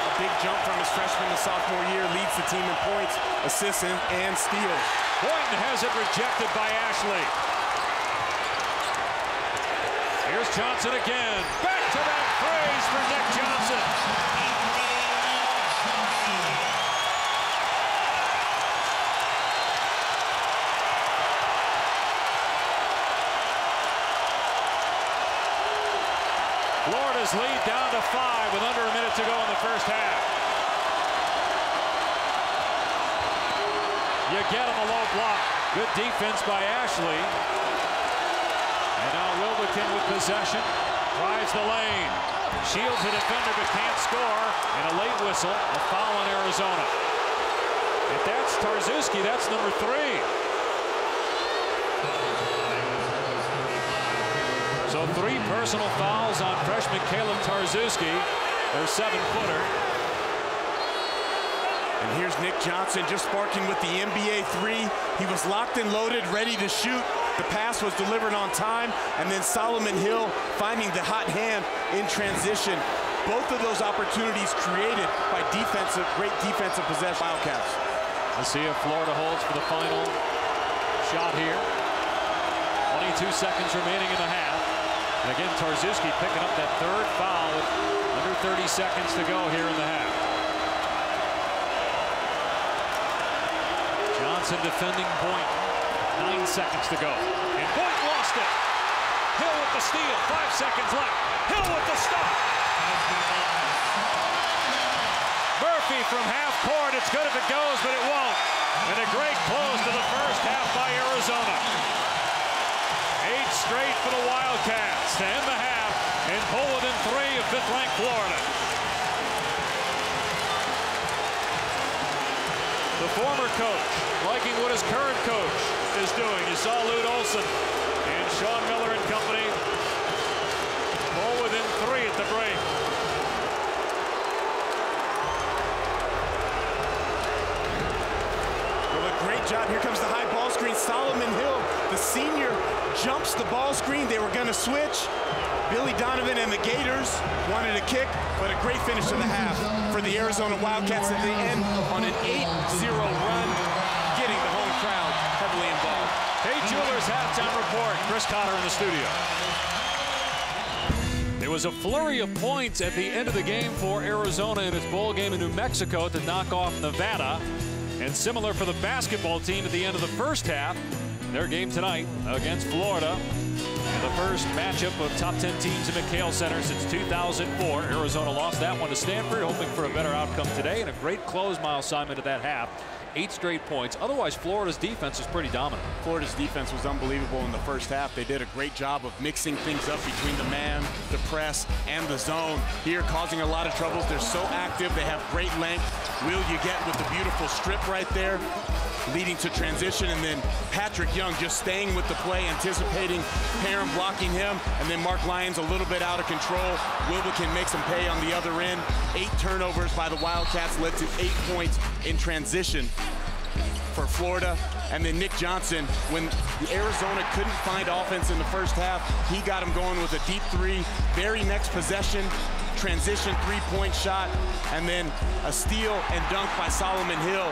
a big jump from his freshman to sophomore year, leads the team in points, assists, and steals. Boynton has it rejected by Ashley. Here's Johnson again. Back-to-back praise for Nick Johnson. Florida's lead down to 5 with under a minute to go in the first half. You get him a low block. Good defense by Ashley. And now Wilbekin with possession. Drives the lane. Shields the defender but can't score. And a late whistle. A foul on Arizona. If that's Tarczewski, that's number 3. So 3 personal fouls on freshman Caleb Tarczewski, their 7-footer. And here's Nick Johnson just sparking with the NBA 3. He was locked and loaded, ready to shoot. The pass was delivered on time, and then Solomon Hill finding the hot hand in transition. Both of those opportunities created by great defensive possession Wildcats. Let's see if Florida holds for the final shot here. 22 seconds remaining in the half. And again, Tarczewski picking up that 3rd foul with under 30 seconds to go here in the half. Johnson defending Boynton. 9 seconds to go. And Boynton lost it. Hill with the steal. 5 seconds left. Hill with the stop. Murphy from half court. It's good if it goes, but it won't. And a great close to the first half by Arizona. 8 straight for the Wildcats to end the half and pull within 3 of 5th-ranked Florida. The former coach liking what his current coach is doing. You saw Lute Olson and Sean Miller and company pull within 3 at the break. Well, a great job. Here comes the high ball screen. Solomon Hill, the senior, jumps the ball screen. They were going to switch. Billy Donovan and the Gators wanted a kick, but a great finish to the half for the Arizona Wildcats at the end on an 8-0 run, getting the home crowd heavily involved. Hey, Jewelers halftime report. Chris Cotter in the studio. There was a flurry of points at the end of the game for Arizona in its bowl game in New Mexico to knock off Nevada. And similar for the basketball team at the end of the first half. Their game tonight against Florida. And the first matchup of top 10 teams in McHale Center since 2004. Arizona lost that one to Stanford, hoping for a better outcome today. And a great close, Miles Simon, to that half 8 straight points. Otherwise, Florida's defense is pretty dominant. Florida's defense was unbelievable in the first half. They did a great job of mixing things up between the man, the press, and the zone. Here, causing a lot of troubles. They're so active. They have great length. Will you get with the beautiful strip right there, leading to transition, and then Patrick Young just staying with the play, anticipating Perrin blocking him, and then Mark Lyons a little bit out of control. Wilbekin makes him pay on the other end. 8 turnovers by the Wildcats led to 8 points in transition for Florida. And then Nick Johnson, when Arizona couldn't find offense in the first half, he got him going with a deep 3. Very next possession, transition 3-point shot, and then a steal and dunk by Solomon Hill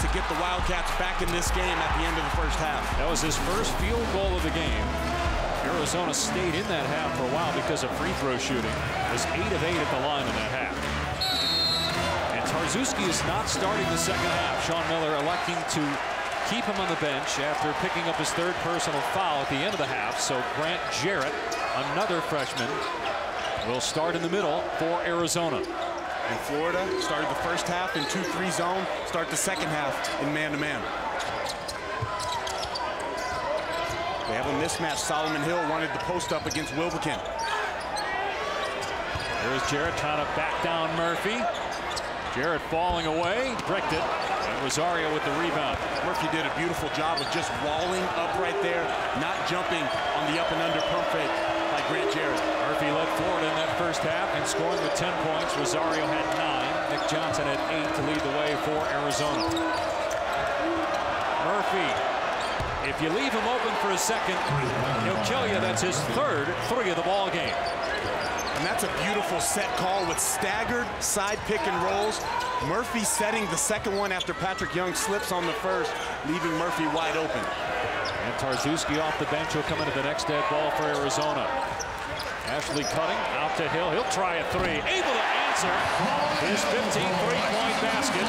to get the Wildcats back in this game at the end of the first half. That was his first field goal of the game. Arizona stayed in that half for a while because of free throw shooting. It was 8 of 8 at the line in that half. And Tarczewski is not starting the second half. Sean Miller electing to keep him on the bench after picking up his 3rd personal foul at the end of the half. So Grant Jarrett, another freshman, will start in the middle for Arizona. And Florida started the first half in 2-3 zone, start the second half in man-to-man. They have a mismatch. Solomon Hill wanted the post up against Wilbekin. Here's Jarrett trying to back down Murphy. Jarrett falling away, bricked it, and Rosario with the rebound. Murphy did a beautiful job of just walling up right there, not jumping on the up and under pump fake by Grant Jarrett. Murphy led Florida in that first half and scoring with 10 points. Rosario had 9. Nick Johnson had 8 to lead the way for Arizona. Murphy, if you leave him open for a second, he'll kill you. That's his 3rd 3 of the ball game. And that's a beautiful set call with staggered side pick and rolls. Murphy setting the second one after Patrick Young slips on the first, leaving Murphy wide open. And Tarczewski off the bench will come into the next dead ball for Arizona. Ashley cutting out to Hill. He'll try a 3. Able to answer his 15th 3-point basket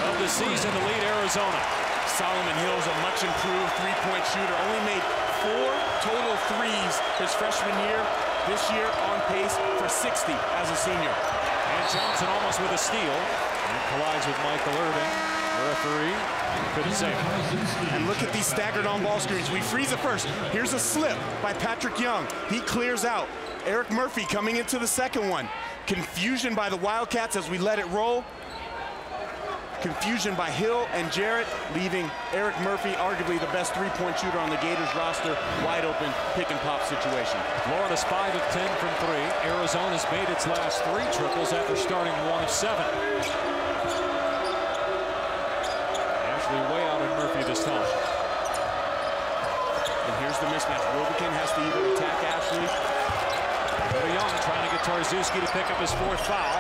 of the season to lead Arizona. Solomon Hill's a much improved 3-point shooter. Only made 4 total threes his freshman year. This year on pace for 60 as a senior. And Johnson almost with a steal. And collides with Michael Irving. The referee couldn't save it. And look at these staggered on-ball screens. We freeze it first. Here's a slip by Patrick Young. He clears out. Eric Murphy coming into the second one. Confusion by the Wildcats as we let it roll. Confusion by Hill and Jarrett, leaving Eric Murphy, arguably the best 3-point shooter on the Gators roster, wide open pick-and-pop situation. Florida's 5 of 10 from 3. Arizona's made its last 3 triples after starting 1 of 7. Ashley way out on Murphy this time. And here's the mismatch. Wilbekin has to either attack Ashley. Young trying to get Tarczewski to pick up his 4th foul.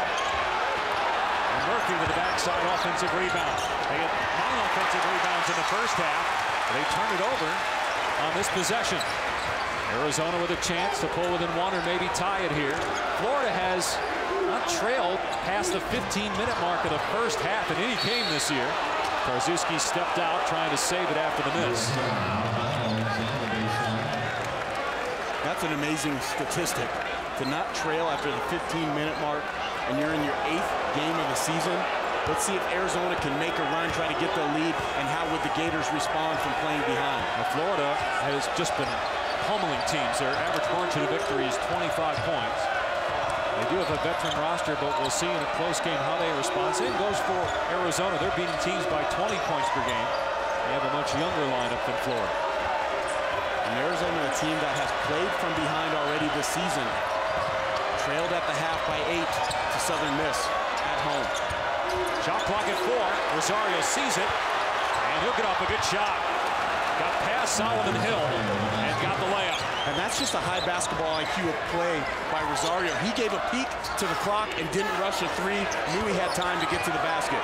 Murphy with the backside offensive rebound. They get 9 offensive rebounds in the first half. They turn it over on this possession. Arizona with a chance to pull within 1 or maybe tie it here. Florida has not trailed past the 15-minute mark of the first half in any game this year. Tarczewski stepped out trying to save it after the miss. That's an amazing statistic. To not trail after the 15-minute mark, and you're in your 8th game of the season. Let's see if Arizona can make a run, try to get the lead, and how would the Gators respond from playing behind. Now, Florida has just been pummeling teams. Their average margin of victory is 25 points. They do have a veteran roster, but we'll see in a close game how they respond. Same goes for Arizona. They're beating teams by 20 points per game. They have a much younger lineup than Florida. And Arizona, a team that has played from behind already this season, trailed at the half by 8 to Southern Miss at home. Shot clock at 4. Rosario sees it, and he'll get off a good shot. Got past Solomon Hill and got the layup. And that's just a high basketball IQ of play by Rosario. He gave a peek to the clock and didn't rush a 3. Knew he had time to get to the basket.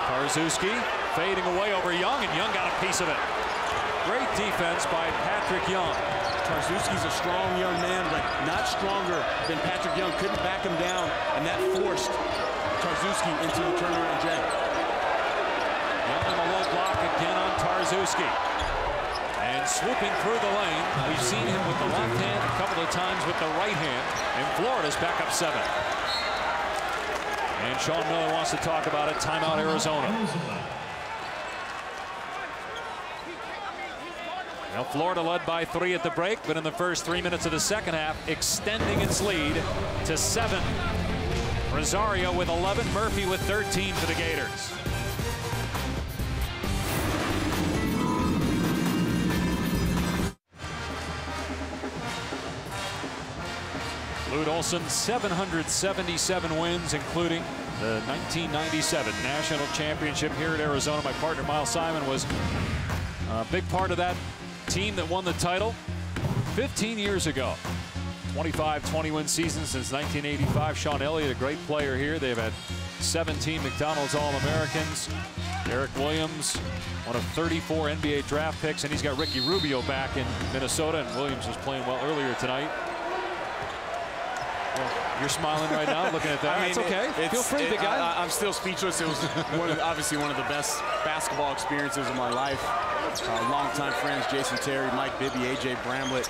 Tarczewski fading away over Young, and Young got a piece of it. Great defense by Patrick Young. Tarzewski's a strong young man, but not stronger than Patrick Young. Couldn't back him down, and that forced Tarzewski into the turnaround jam. Young on the low block again on Tarzewski. And swooping through the lane, we've seen him with the left hand, a couple of times with the right hand, and Florida's back up 7. And Sean Miller wants to talk about it. Timeout, Arizona. Now Florida led by 3 at the break, but in the first 3 minutes of the second half, extending its lead to 7. Rosario with 11, Murphy with 13 for the Gators. Lute Olson, 777 wins, including the 1997 National Championship here at Arizona. My partner, Miles Simon, was a big part of that team that won the title 15 years ago. 25-20 win season since 1985. Sean Elliott, a great player here. They've had 17 McDonald's All-Americans. Eric Williams, one of 34 NBA draft picks, and he's got Ricky Rubio back in Minnesota, and Williams was playing well earlier tonight. Well, you're smiling right now looking at that. I mean, it's okay. Feel free, big guy. I'm still speechless. It was obviously one of the best basketball experiences of my life. Longtime friends, Jason Terry, Mike Bibby, AJ Bramlett.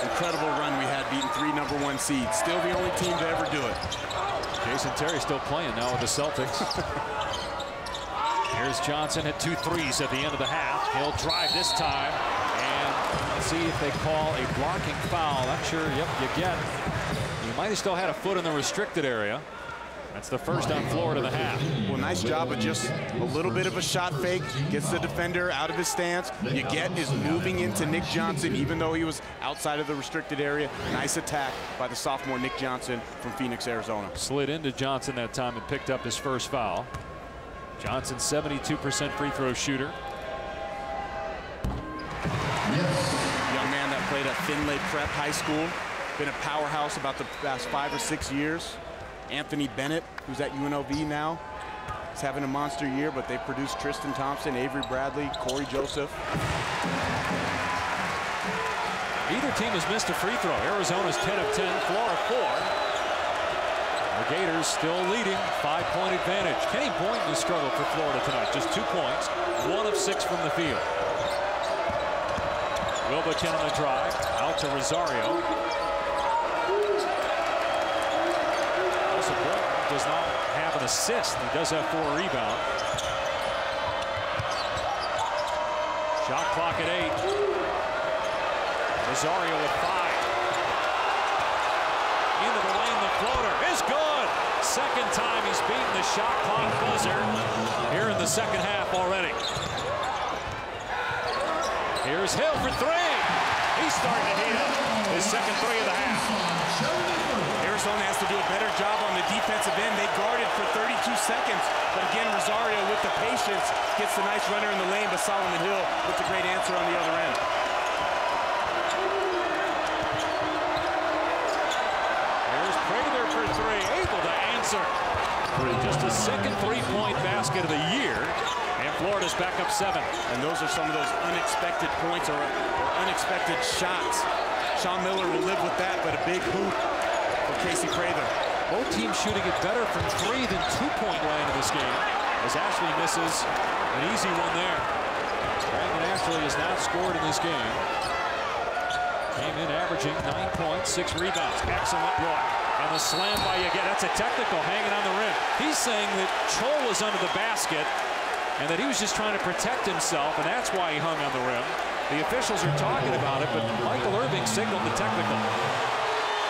Incredible run we had, beating 3 #1 seeds. Still the only team to ever do it. Jason Terry still playing now with the Celtics. Here's Johnson at 2 threes at the end of the half. He'll drive this time, and let's see if they call a blocking foul. I'm sure, yep, you get. You might have still had a foot in the restricted area. That's the first on Florida in the half. Well, nice job of just a little bit of a shot fake. Gets the defender out of his stance. You get is moving into Nick Johnson, even though he was outside of the restricted area. Nice attack by the sophomore Nick Johnson from Phoenix, Arizona. Slid into Johnson that time and picked up his first foul. Johnson, 72% free throw shooter. Young man that played at Finlay Prep High School. Been a powerhouse about the past 5 or 6 years. Anthony Bennett, who's at UNLV now, is having a monster year, but they produced Tristan Thompson, Avery Bradley, Corey Joseph. Either team has missed a free throw. Arizona's 10 of 10, Florida 4. The Gators still leading, 5-point advantage. Kenny Boynton has struggled for Florida tonight, just 2 points, 1 of 6 from the field. Wilbekin on the drive, out to Rosario. Does not have an assist. He does have 4 rebounds. Shot clock at 8. Rosario with 5. Into the lane, the floater is good. Second time he's beaten the shot clock buzzer here in the second half already. Here's Hill for 3. He's starting to heat up. His second 3 of the half. Arizona has to do a better job on the defensive end. They guarded for 32 seconds. But again, Rosario with the patience gets the nice runner in the lane, but Solomon Hill with a great answer on the other end. There's Prather for 3, able to answer. Just a second 3-point basket of the year. And Florida's back up 7. And those are some of those unexpected points or unexpected shots. Sean Miller will live with that, but a big hoop for Casey Prather. Both teams shooting it better from 3 than 2-point land in this game, as Ashley misses an easy one there. Brandon Ashley has not scored in this game. Came in averaging 9 points, 6 rebounds. Excellent block. And the slam by Yaget. That's a technical hanging on the rim. He's saying that Chol was under the basket and that he was just trying to protect himself, and that's why he hung on the rim. The officials are talking about it, but Michael Irving signaled the technical.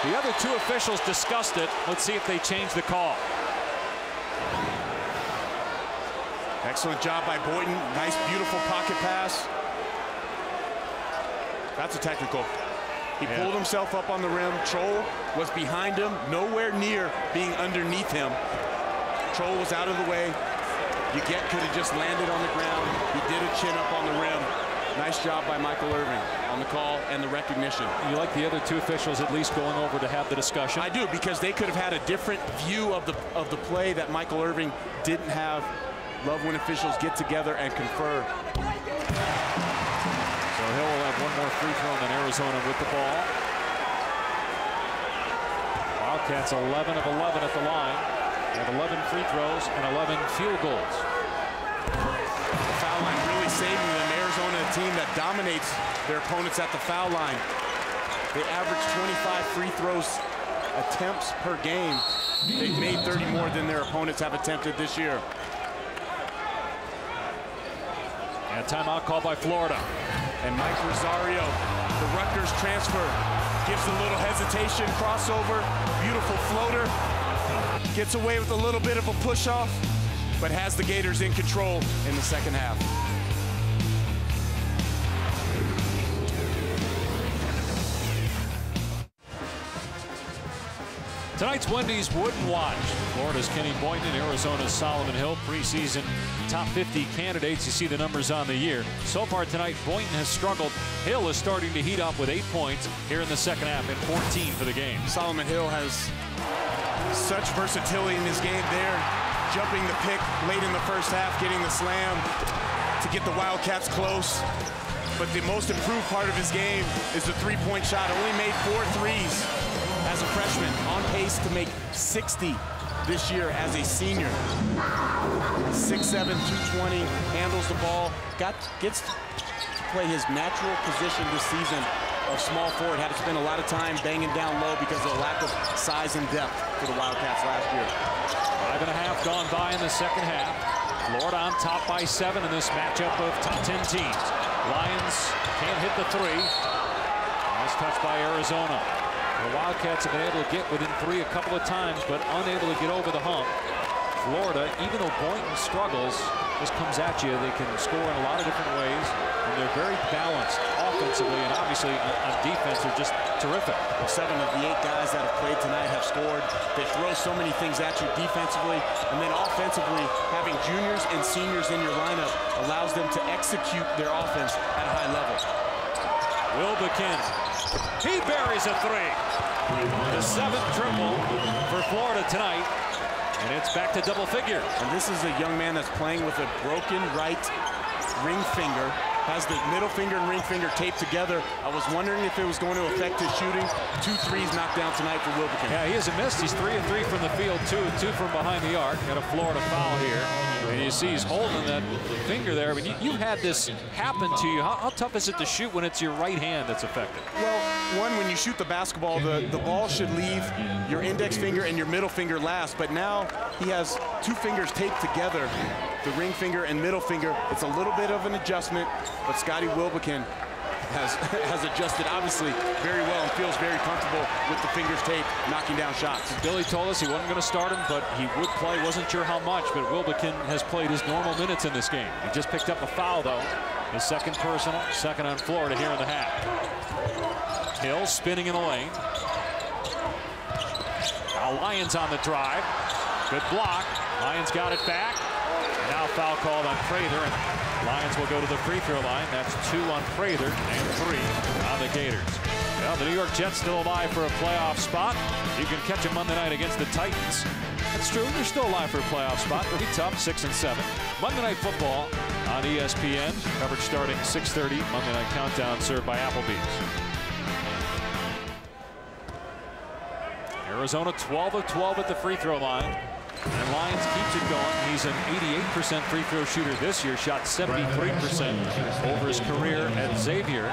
The other 2 officials discussed it. Let's see if they change the call. Excellent job by Boynton. Nice, beautiful pocket pass. That's a technical. He pulled himself up on the rim. Chol was behind him, nowhere near being underneath him. Chol was out of the way. Yaget could have just landed on the ground. He did a chin up on the rim. Nice job by Michael Irving on the call and the recognition. You like the other 2 officials at least going over to have the discussion? I do, because they could have had a different view of the play that Michael Irving didn't have. Love when officials get together and confer. So Hill will have 1 more free throw than Arizona with the ball. Wildcats 11 of 11 at the line. They have 11 free throws and 11 field goals. The foul line really saving them. Arizona, a team that dominates their opponents at the foul line. They average 25 free throws attempts per game. They've made 30 more than their opponents have attempted this year. And a timeout called by Florida. And Mike Rosario, the Rutgers transfer, gives a little hesitation, crossover, beautiful floater. Gets away with a little bit of a push-off, but has the Gators in control in the second half. Tonight's Wendy's Wouldn't Watch. Florida's Kenny Boynton and Arizona's Solomon Hill, preseason top 50 candidates. You see the numbers on the year. So far tonight, Boynton has struggled. Hill is starting to heat up with 8 points here in the second half and 14 for the game. Solomon Hill has such versatility in his game there. Jumping the pick late in the first half, getting the slam to get the Wildcats close. But the most improved part of his game is the three-point shot. Only made 4 threes as a freshman, on pace to make 60 this year as a senior. 6'7", 220, handles the ball, gets to play his natural position this season of small forward. Had to spend a lot of time banging down low because of the lack of size and depth for the Wildcats last year. 5.5 gone by in the second half. Florida on top by 7 in this matchup of top 10 teams. Lions can't hit the three. Nice touch by Arizona. The Wildcats have been able to get within 3 a couple of times, but unable to get over the hump. Florida, even though Boynton struggles, this comes at you. They can score in a lot of different ways, and they're very balanced offensively, and obviously on defense, they're just terrific. Well, 7 of the 8 guys that have played tonight have scored. They throw so many things at you defensively, and then offensively, having juniors and seniors in your lineup allows them to execute their offense at a high level. Wilbekin, he buries a 3. The 7th triple for Florida tonight, and it's back to double figure. And this is a young man that's playing with a broken right ring finger, has the middle finger and ring finger taped together. I was wondering if it was going to affect his shooting. 2 threes knocked down tonight for Wilbekin. Yeah, he hasn't missed. He's 3 of 3 from the field, 2 of 2 from behind the arc. Got a Florida foul here. And you see he's holding that finger there. I mean, you've had this happen to you. How tough is it to shoot when it's your right hand that's affected? Well, one, when you shoot the basketball, the ball should leave your index finger and your middle finger last. But now he has 2 fingers taped together, the ring finger and middle finger. It's a little bit of an adjustment, but Scotty Wilbekin has adjusted, obviously, very well and feels very comfortable with the fingers taped, knocking down shots. Billy told us he wasn't going to start him, but he would play. Wasn't sure how much, but Wilbekin has played his normal minutes in this game. He just picked up a foul, though. His second personal, second on Florida here in the half. Hill spinning in the lane. Now Lions on the drive. Good block. Lions got it back. Now foul called on Prather, and Lions will go to the free throw line. That's 2 on Prather and 3 on the Gators. Well, the New York Jets still alive for a playoff spot. You can catch them Monday night against the Titans. That's true. They're still alive for a playoff spot. It'll be tough, 6 and 7. Monday Night Football on ESPN. Coverage starting 6:30. Monday Night Countdown served by Applebee's. Arizona 12 of 12 at the free throw line. And Lions keeps it going. He's an 88% free throw shooter this year. Shot 73% over his career at Xavier.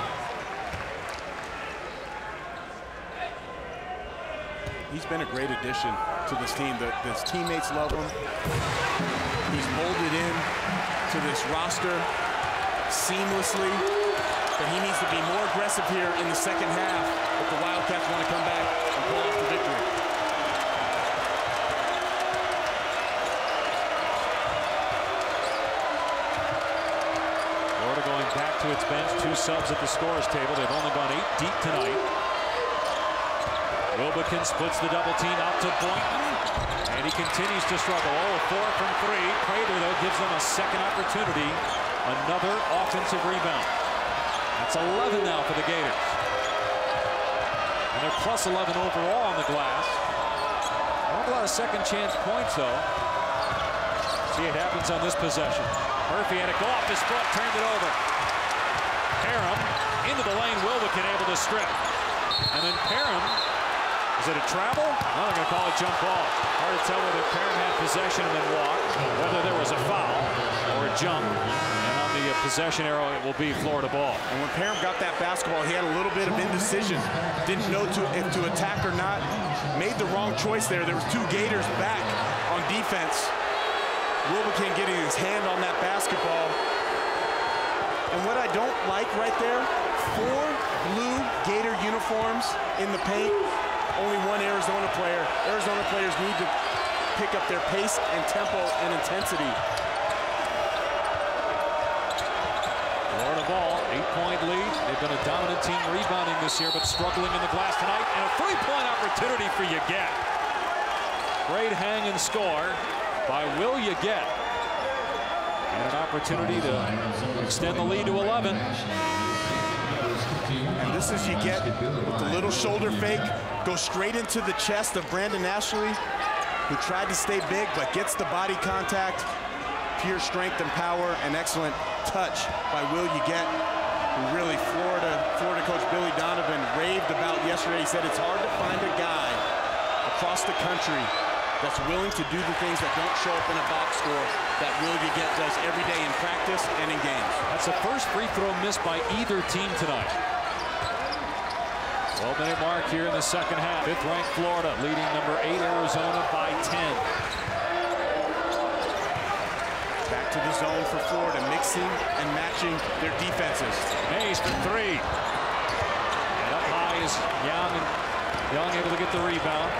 He's been a great addition to this team. His teammates love him. He's molded in to this roster seamlessly. But he needs to be more aggressive here in the second half if the Wildcats want to come back and pull off the victory. Going back to its bench, 2 subs at the scorer's table. They've only gone 8 deep tonight. Wilbekin splits the double team out to Boynton, and he continues to struggle. 4 from 3. Prather, though, gives them a second opportunity. Another offensive rebound. That's 11 now for the Gators. And they're plus 11 overall on the glass. Not a lot of second chance points, though. See, it happens on this possession. Murphy had to go off his foot, turned it over. Parham into the lane, Wilbekin able to strip. And then Parham, is it a travel? No, they're going to call it jump ball. Hard to tell whether Parham had possession and then walked, whether there was a foul or a jump. And on the possession arrow, it will be Florida ball. And when Parham got that basketball, he had a little bit of indecision. Didn't know if to attack or not. Made the wrong choice there. There was 2 Gators back on defense. Wilbekin getting his hand on that basketball. And what I don't like right there, 4 blue Gator uniforms in the paint, only 1 Arizona player. Arizona players need to pick up their pace and tempo and intensity. Florida ball, 8-point lead. They've been a dominant team rebounding this year, but struggling in the glass tonight. And a 3-point opportunity for Yaget. Great hang and score by Will Yaget. And an opportunity to extend the lead to 11. And this is Yaget with the little shoulder fake, goes straight into the chest of Brandon Ashley, who tried to stay big but gets the body contact. Pure strength and power, and excellent touch by Will Yaget, who really Florida coach Billy Donovan raved about yesterday. He said it's hard to find a guy across the country that's willing to do the things that don't show up in a box score that Will Yaget does every day in practice and in games. That's the first free throw missed by either team tonight. 12-minute mark here in the second half. 5th-ranked Florida leading number 8 Arizona by 10. Back to the zone for Florida, mixing and matching their defenses. Mays for 3. And up high is Young, and Young able to get the rebound.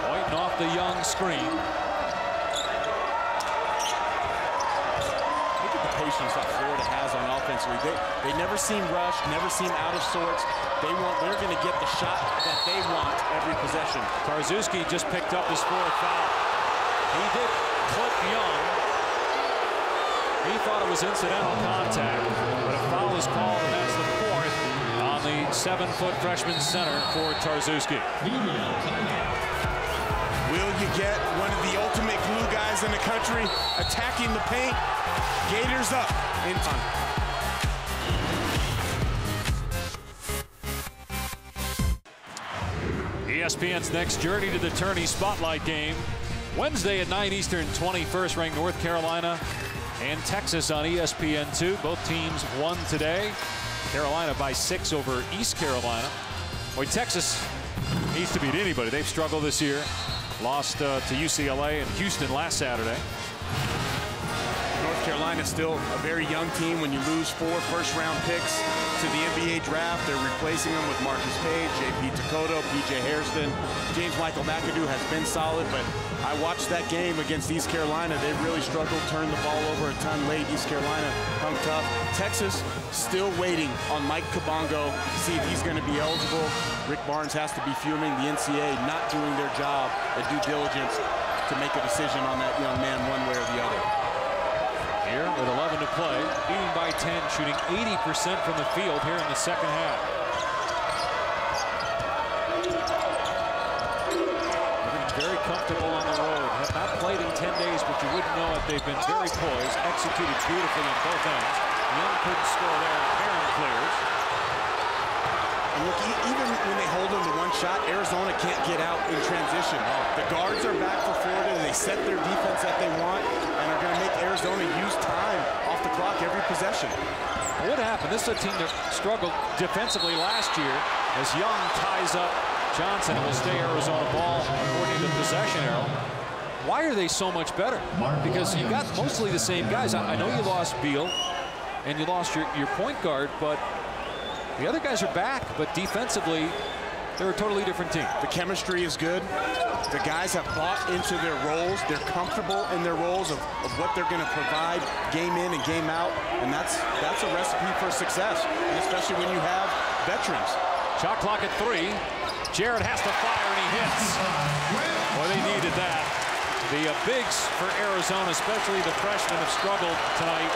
Pointing off the Young screen. Look at the patience that Florida has on offensively. They never seem rushed, never seem out of sorts. They're going to get the shot that they want every possession. Tarzewski just picked up his 4th foul. He did clip Young. He thought it was incidental contact, but a foul is called, and that's the 4th on the 7-foot freshman center for Tarzewski. Will Yaget, one of the ultimate glue guys in the country, attacking the paint. Gators up in time. ESPN's next Journey to the Tourney Spotlight game. Wednesday at 9 Eastern, 21st ranked North Carolina and Texas on ESPN2. Both teams won today. Carolina by 6 over East Carolina. Boy, Texas needs to beat anybody. They've struggled this year. Lost to UCLA and Houston last Saturday. North Carolina still a very young team. When you lose 4 first-round picks to the NBA draft, they're replacing them with Marcus Page, J.P. Takoto, P.J. Hairston. James Michael McAdoo has been solid, but I watched that game against East Carolina. They really struggled, turned the ball over a ton late. East Carolina hung tough. Texas still waiting on Mike Kabongo to see if he's going to be eligible. Rick Barnes has to be fuming. The Ncaa not doing their job at due diligence to make a decision on that young man one way or the other. Here with 11 to play, leading by 10, shooting 80% from the field here in the second half. Looking very comfortable on the road. Have not played in 10 days, but you wouldn't know it. They've been very poised, executed beautifully on both ends. Young couldn't score there. Barron clears. And look, even when they hold them to one shot, Arizona can't get out in transition. The guards are back for Florida. They set their defense that they want and are going to make Arizona use time off the clock every possession. What happened? This is a team that struggled defensively last year as Young ties up Johnson. It will stay Arizona ball according to the possession arrow. Why are they so much better? Because you got mostly the same guys. I know you lost Beal and you lost your point guard, but the other guys are back, but defensively, they're a totally different team. The chemistry is good. The guys have bought into their roles. They're comfortable in their roles of what they're going to provide game in and game out, and that's a recipe for success, and especially when you have veterans. Shot clock at 3. Jarrett has to fire, and he hits. Well, they needed that. The bigs for Arizona, especially the freshmen, have struggled tonight,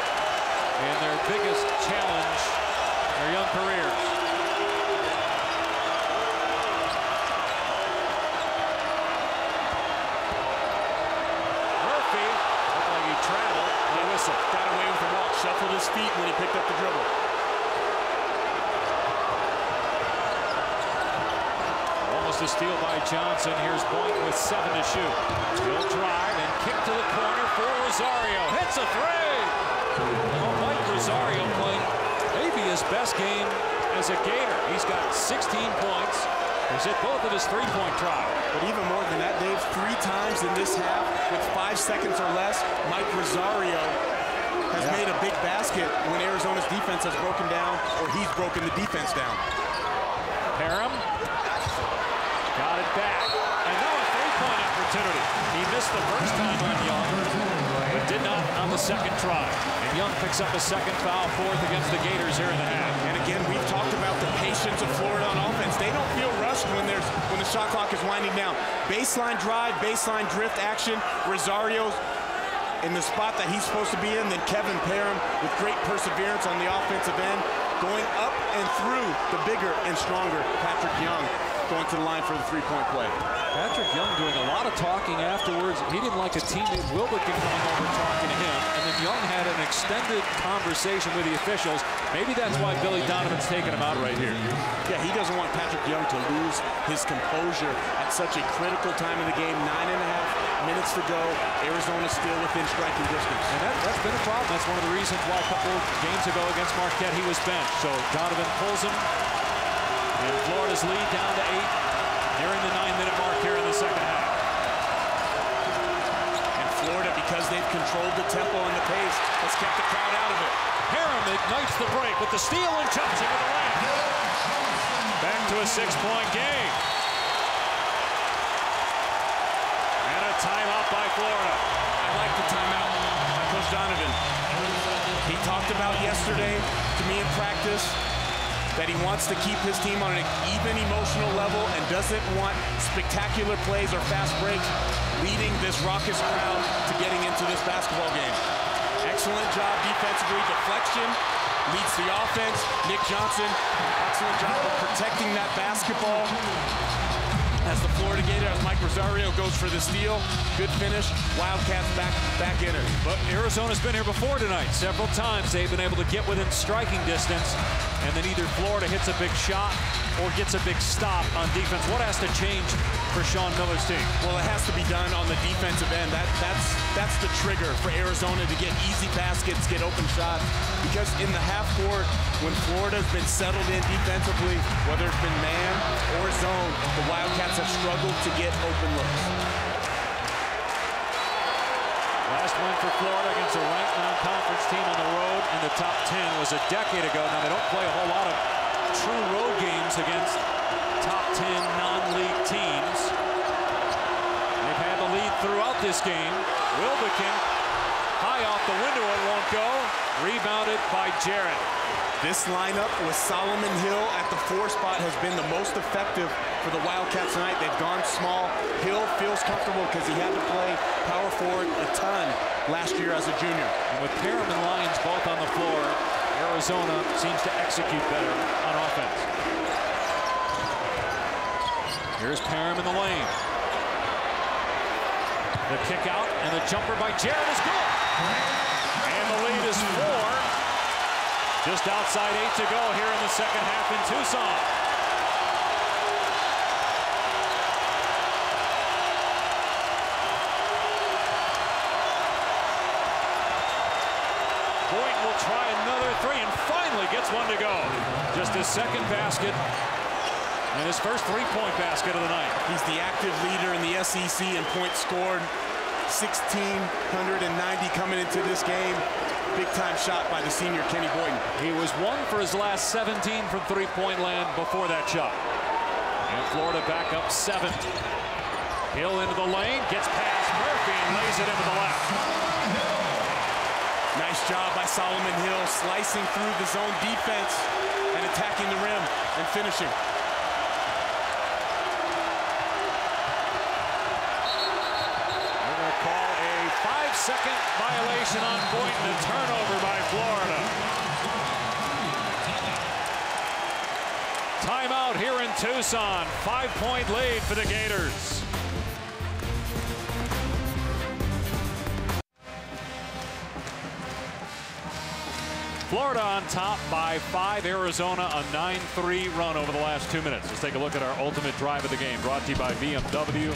and their biggest challenge, their young careers. Murphy looked like he traveled. The whistle. Got away with the walk. Shuffled his feet when he picked up the dribble. Almost a steal by Johnson. Here's Boynton with 7 to shoot. He'll drive and kick to the corner for Rosario. Hits a 3. Oh, Mike Rosario playing maybe his best game as a Gator. He's got 16 points, He's hit both of his three-point tries. But even more than that, Dave, 3 times in this half with 5 seconds or less, Mike Rosario has made a big basket when Arizona's defense has broken down, or he's broken the defense down. Parham got it back. And now a three-point opportunity. He missed the first time on Young, but did not on the second try. And Young picks up a second foul, 4th against the Gators here in the half. And again, we've talked about the patience of Florida on offense. They don't feel rushed when the shot clock is winding down. Baseline drive, baseline drift action. Rosario's in the spot that he's supposed to be in. Then Kevin Parham with great perseverance on the offensive end, going up and through the bigger and stronger Patrick Young, going to the line for the three-point play. Patrick Young doing a lot of talking afterwards. He didn't like a teammate Wilbekin coming over talking to him. And then Young had an extended conversation with the officials. Maybe that's why Billy Donovan's taking him out right here. Yeah, he doesn't want Patrick Young to lose his composure at such a critical time in the game. 9.5 minutes to go. Arizona's still within striking distance. And that's been a problem. That's one of the reasons why a couple games ago against Marquette he was benched. So Donovan pulls him. And Florida's lead down to 8. Nearing the 9-minute mark here in the second half. And Florida, because they've controlled the tempo and the pace, has kept the crowd out of it. Parham ignites the break with the steal and chops it with a layup. Back to a 6-point game. And a timeout by Florida. I like the timeout by Coach Donovan. He talked about yesterday to me in practice that he wants to keep his team on an even emotional level and doesn't want spectacular plays or fast breaks leading this raucous crowd to getting into this basketball game. Excellent job defensively. Deflection leads the offense. Nick Johnson, excellent job of protecting that basketball. As the Florida Gator, as Mike Rosario goes for the steal. Good finish. Wildcats back in it. But Arizona's been here before tonight. Several times they've been able to get within striking distance, and then either Florida hits a big shot or gets a big stop on defense. What has to change for Sean Miller's team? Well, it has to be done on the defensive end. That's the trigger for Arizona to get easy baskets, get open shots. Because in the half court, when Florida's been settled in defensively, whether it's been man or zone, the Wildcats have struggled to get open looks. Last win for Florida against a ranked non-conference team on the road in the top 10 was a decade ago. Now, they don't play a whole lot of true road games against top 10 non-league teams. They've had the lead throughout this game. Wilbekin, high off the window, it won't go. Rebounded by Jarrett. This lineup with Solomon Hill at the 4 spot has been the most effective for the Wildcats tonight. They've gone small. Hill feels comfortable because he had to play power forward a ton last year as a junior. And with Parham and Lyons both on the floor, Arizona seems to execute better on offense. Here's Parham in the lane. The kick out and the jumper by Jarrett is good. And the lead is 4. Just outside 8 to go here in the second half in Tucson. Boynton will try another 3 and finally gets one to go. Just his second basket and his first three-point basket of the night. He's the active leader in the SEC in points scored. 1,690 coming into this game. Big-time shot by the senior Kenny Boynton. He was 1 for his last 17 from three-point land before that shot. And Florida back up 7. Hill into the lane, gets past Murphy and lays it into the left. Nice job by Solomon Hill, slicing through the zone defense and attacking the rim and finishing. Call a 5-second violation on Boynton, a turnover by Florida. Timeout here in Tucson. 5-point lead for the Gators. Florida on top by 5. Arizona a 9-3 run over the last 2 minutes. Let's take a look at our ultimate drive of the game, brought to you by BMW.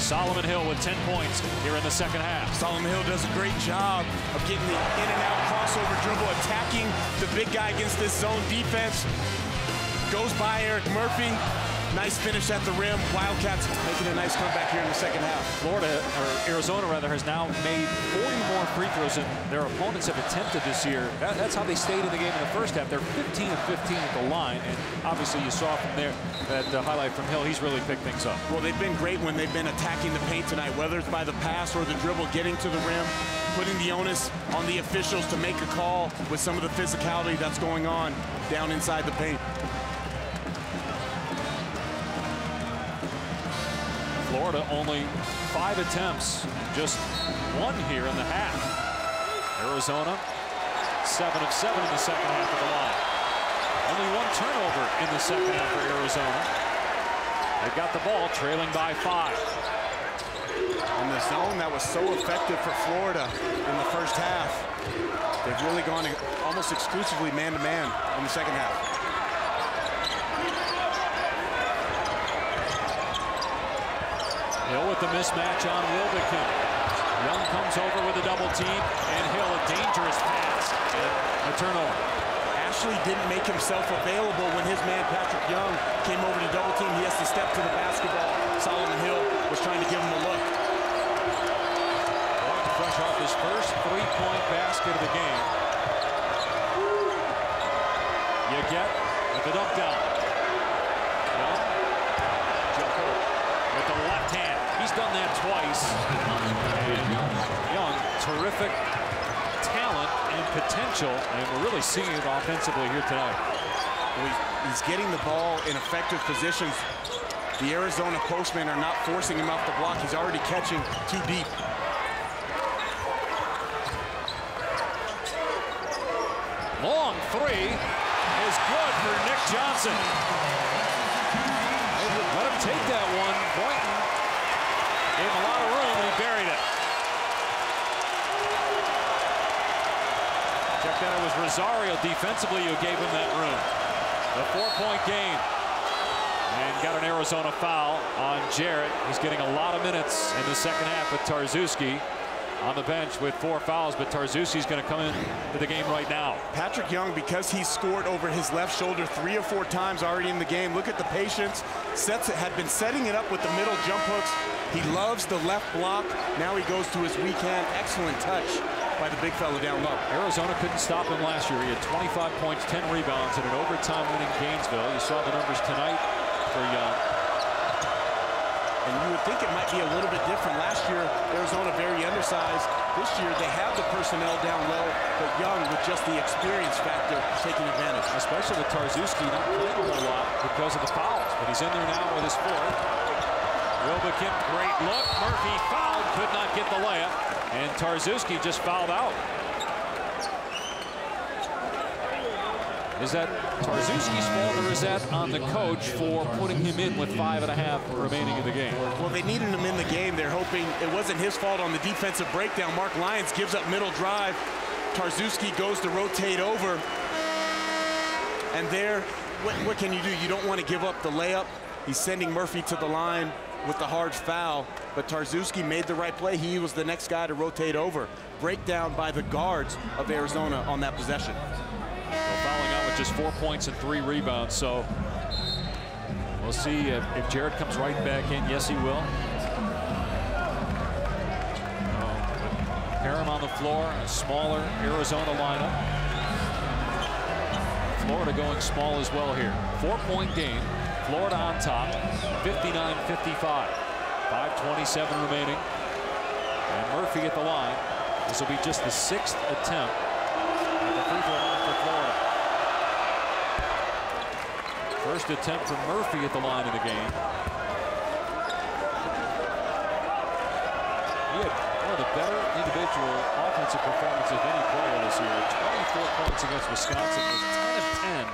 Solomon Hill with 10 points here in the second half. Solomon Hill does a great job of getting the in and out crossover dribble, attacking the big guy against this zone defense. Goes by Eric Murphy, Nice finish at the rim. Wildcats making a nice comeback here in the second half. Arizona has now made 40 more free throws than their opponents have attempted this year. That's how they stayed in the game in the first half. They're 15 of 15 at the line, and obviously you saw from there that highlight from Hill. He's really picked things up. Well, they've been great when they've been attacking the paint tonight, whether it's by the pass or the dribble, getting to the rim, putting the onus on the officials to make a call with some of the physicality that's going on down inside the paint. Florida only 5 attempts, just 1 here in the half. Arizona 7 of 7 in the second half of the line. Only 1 turnover in the second half for Arizona. They got the ball trailing by 5. And the zone that was so effective for Florida in the first half, they've really gone almost exclusively man-to-man in the second half. Hill with the mismatch on Wilbekin. Young comes over with a double team, and Hill a dangerous pass and a turnover. Ashley didn't make himself available when his man Patrick Young came over to double team. He has to step to the basketball. Solomon Hill was trying to give him a look. Fresh off his first 3-point basket of the game. You get with the dunk down. Young, jumper with the left hand. He's done that twice. And Young, terrific talent and potential, and we're really seeing it offensively here tonight. Well, he's getting the ball in effective positions. The Arizona postmen are not forcing him off the block. He's already catching too deep. Long 3 is good for Nick Johnson. Let him take that one. Boynton gave him a lot of room, and he buried it. Check that, it was Rosario defensively who gave him that room. A 4-point game. And got an Arizona foul on Jarrett. He's getting a lot of minutes in the second half with Tarczewski on the bench with 4 fouls, but Tarczewski's going to come into the game right now. Patrick Young, because he's scored over his left shoulder 3 or 4 times already in the game. Look at the patience. Had been setting it up with the middle jump hooks. He loves the left block. Now he goes to his weak hand. Excellent touch by the big fella down low. Arizona couldn't stop him last year. He had 25 points, 10 rebounds in an overtime win in Gainesville. You saw the numbers tonight for Young. And you would think it might be a little bit different. Last year, Arizona very undersized. This year, they have the personnel down low, but Young, with just the experience factor, taking advantage. Especially with Tarczewski not playing a whole lot because of the fouls. But he's in there now with his 4th. Wilbekin, great look. Murphy fouled, could not get the layup. And Tarczewski just fouled out. Is that Tarczewski's fault, or is that on the coach for putting him in with 5.5 remaining in the game? Well, they needed him in the game. They're hoping it wasn't his fault on the defensive breakdown. Mark Lyons gives up middle drive. Tarczewski goes to rotate over. And there, what can you do? You don't want to give up the layup. He's sending Murphy to the line with the hard foul. But Tarczewski made the right play. He was the next guy to rotate over. Breakdown by the guards of Arizona on that possession. Fouling out with just 4 points and 3 rebounds, so we'll see if Jarrett comes right back in. Yes, he will. Parham on the floor, a smaller Arizona lineup. Florida going small as well here. 4-point game. Florida on top, 59-55. 5:27 remaining. And Murphy at the line. This will be just the 6th attempt at the free throw line for Florida. First attempt from Murphy at the line in the game. He had one of the better individual offensive performances of any player this year. 24 points against Wisconsin, was 10 of 10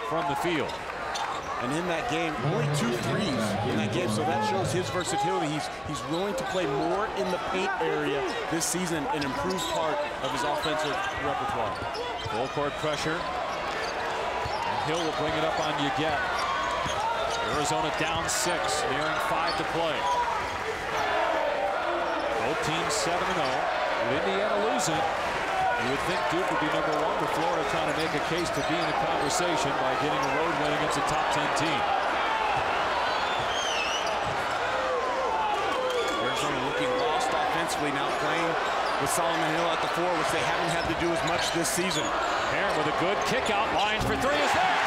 from the field. And in that game, only 2 threes in that game, so that shows his versatility. He's willing to play more in the paint area this season, an improved part of his offensive repertoire. Full court pressure. And Hill will bring it up on Ncaa. Arizona down 6, nearing 5 to play. Both teams 7-0. With Indiana losing, you would think Duke would be number 1, but Florida trying to make a case to be in the conversation by getting a road win against a top 10 team. defensively now, playing with Solomon Hill at the 4, which they haven't had to do as much this season. Parham with a good kick out, lines for 3 is there.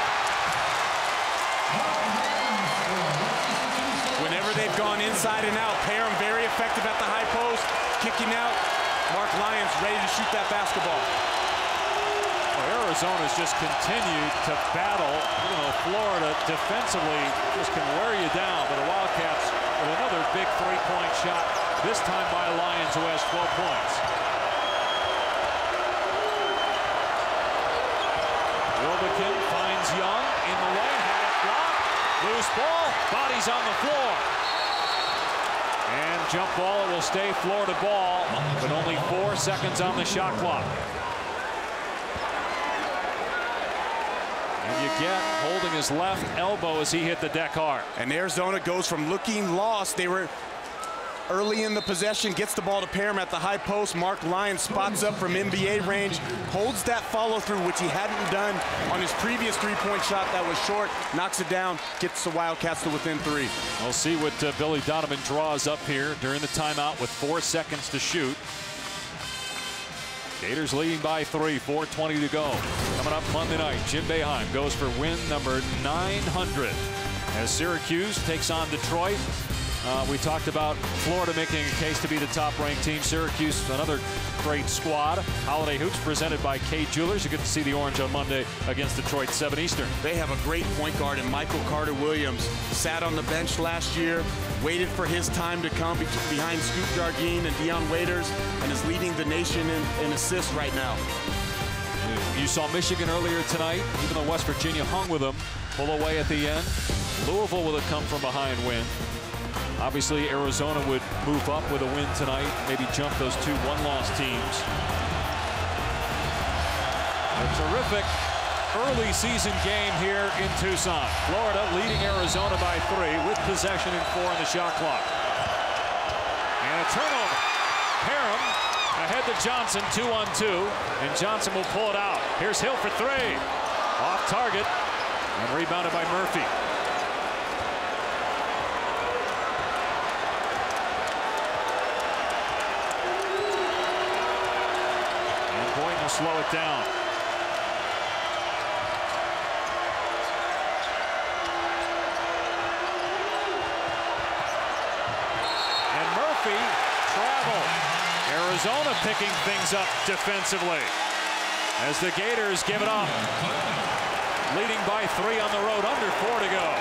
Whenever they've gone inside and out, Parham very effective at the high post, kicking out. Mark Lyons ready to shoot that basketball. Well, Arizona's just continued to battle. You know, Florida defensively just can wear you down, but the Wildcats with another big three-point shot, this time by Lyons, who has 12 points. Wilbekin finds Young in the lane, had it blocked. Loose ball, bodies on the floor. And jump ball, it will stay Florida ball, but only 4 seconds on the shot clock. And you get holding his left elbow as he hit the deck hard. And Arizona goes from looking lost. They were early in the possession, gets the ball to Parham at the high post. Mark Lyons spots up from NBA range, holds that follow through, which he hadn't done on his previous three-point shot that was short, knocks it down, gets the Wildcats to within 3. We'll see what Billy Donovan draws up here during the timeout with 4 seconds to shoot. Gators leading by 3, 4:20 to go. Coming up Monday night, Jim Boeheim goes for win number 900 as Syracuse takes on Detroit. We talked about Florida making a case to be the top-ranked team. Syracuse, another great squad. Holiday Hoops presented by Kay Jewelers. You get to see the orange on Monday against Detroit, 7 Eastern. They have a great point guard in Michael Carter-Williams. Sat on the bench last year, waited for his time to come behind Scoot Jardine and Dion Waiters, and is leading the nation in assists right now. You saw Michigan earlier tonight, even though West Virginia hung with them, pull away at the end. Louisville with a come-from-behind win. Obviously, Arizona would move up with a win tonight, maybe jump those 2 one-loss teams. A terrific early season game here in Tucson. Florida leading Arizona by 3 with possession and 4 on the shot clock. And a turnover. Parham ahead to Johnson, 2-on-2, and Johnson will pull it out. Here's Hill for 3. Off target and rebounded by Murphy. Slow it down. And Murphy traveled. Arizona picking things up defensively as the Gators give it up. Leading by 3 on the road, under 4 to go.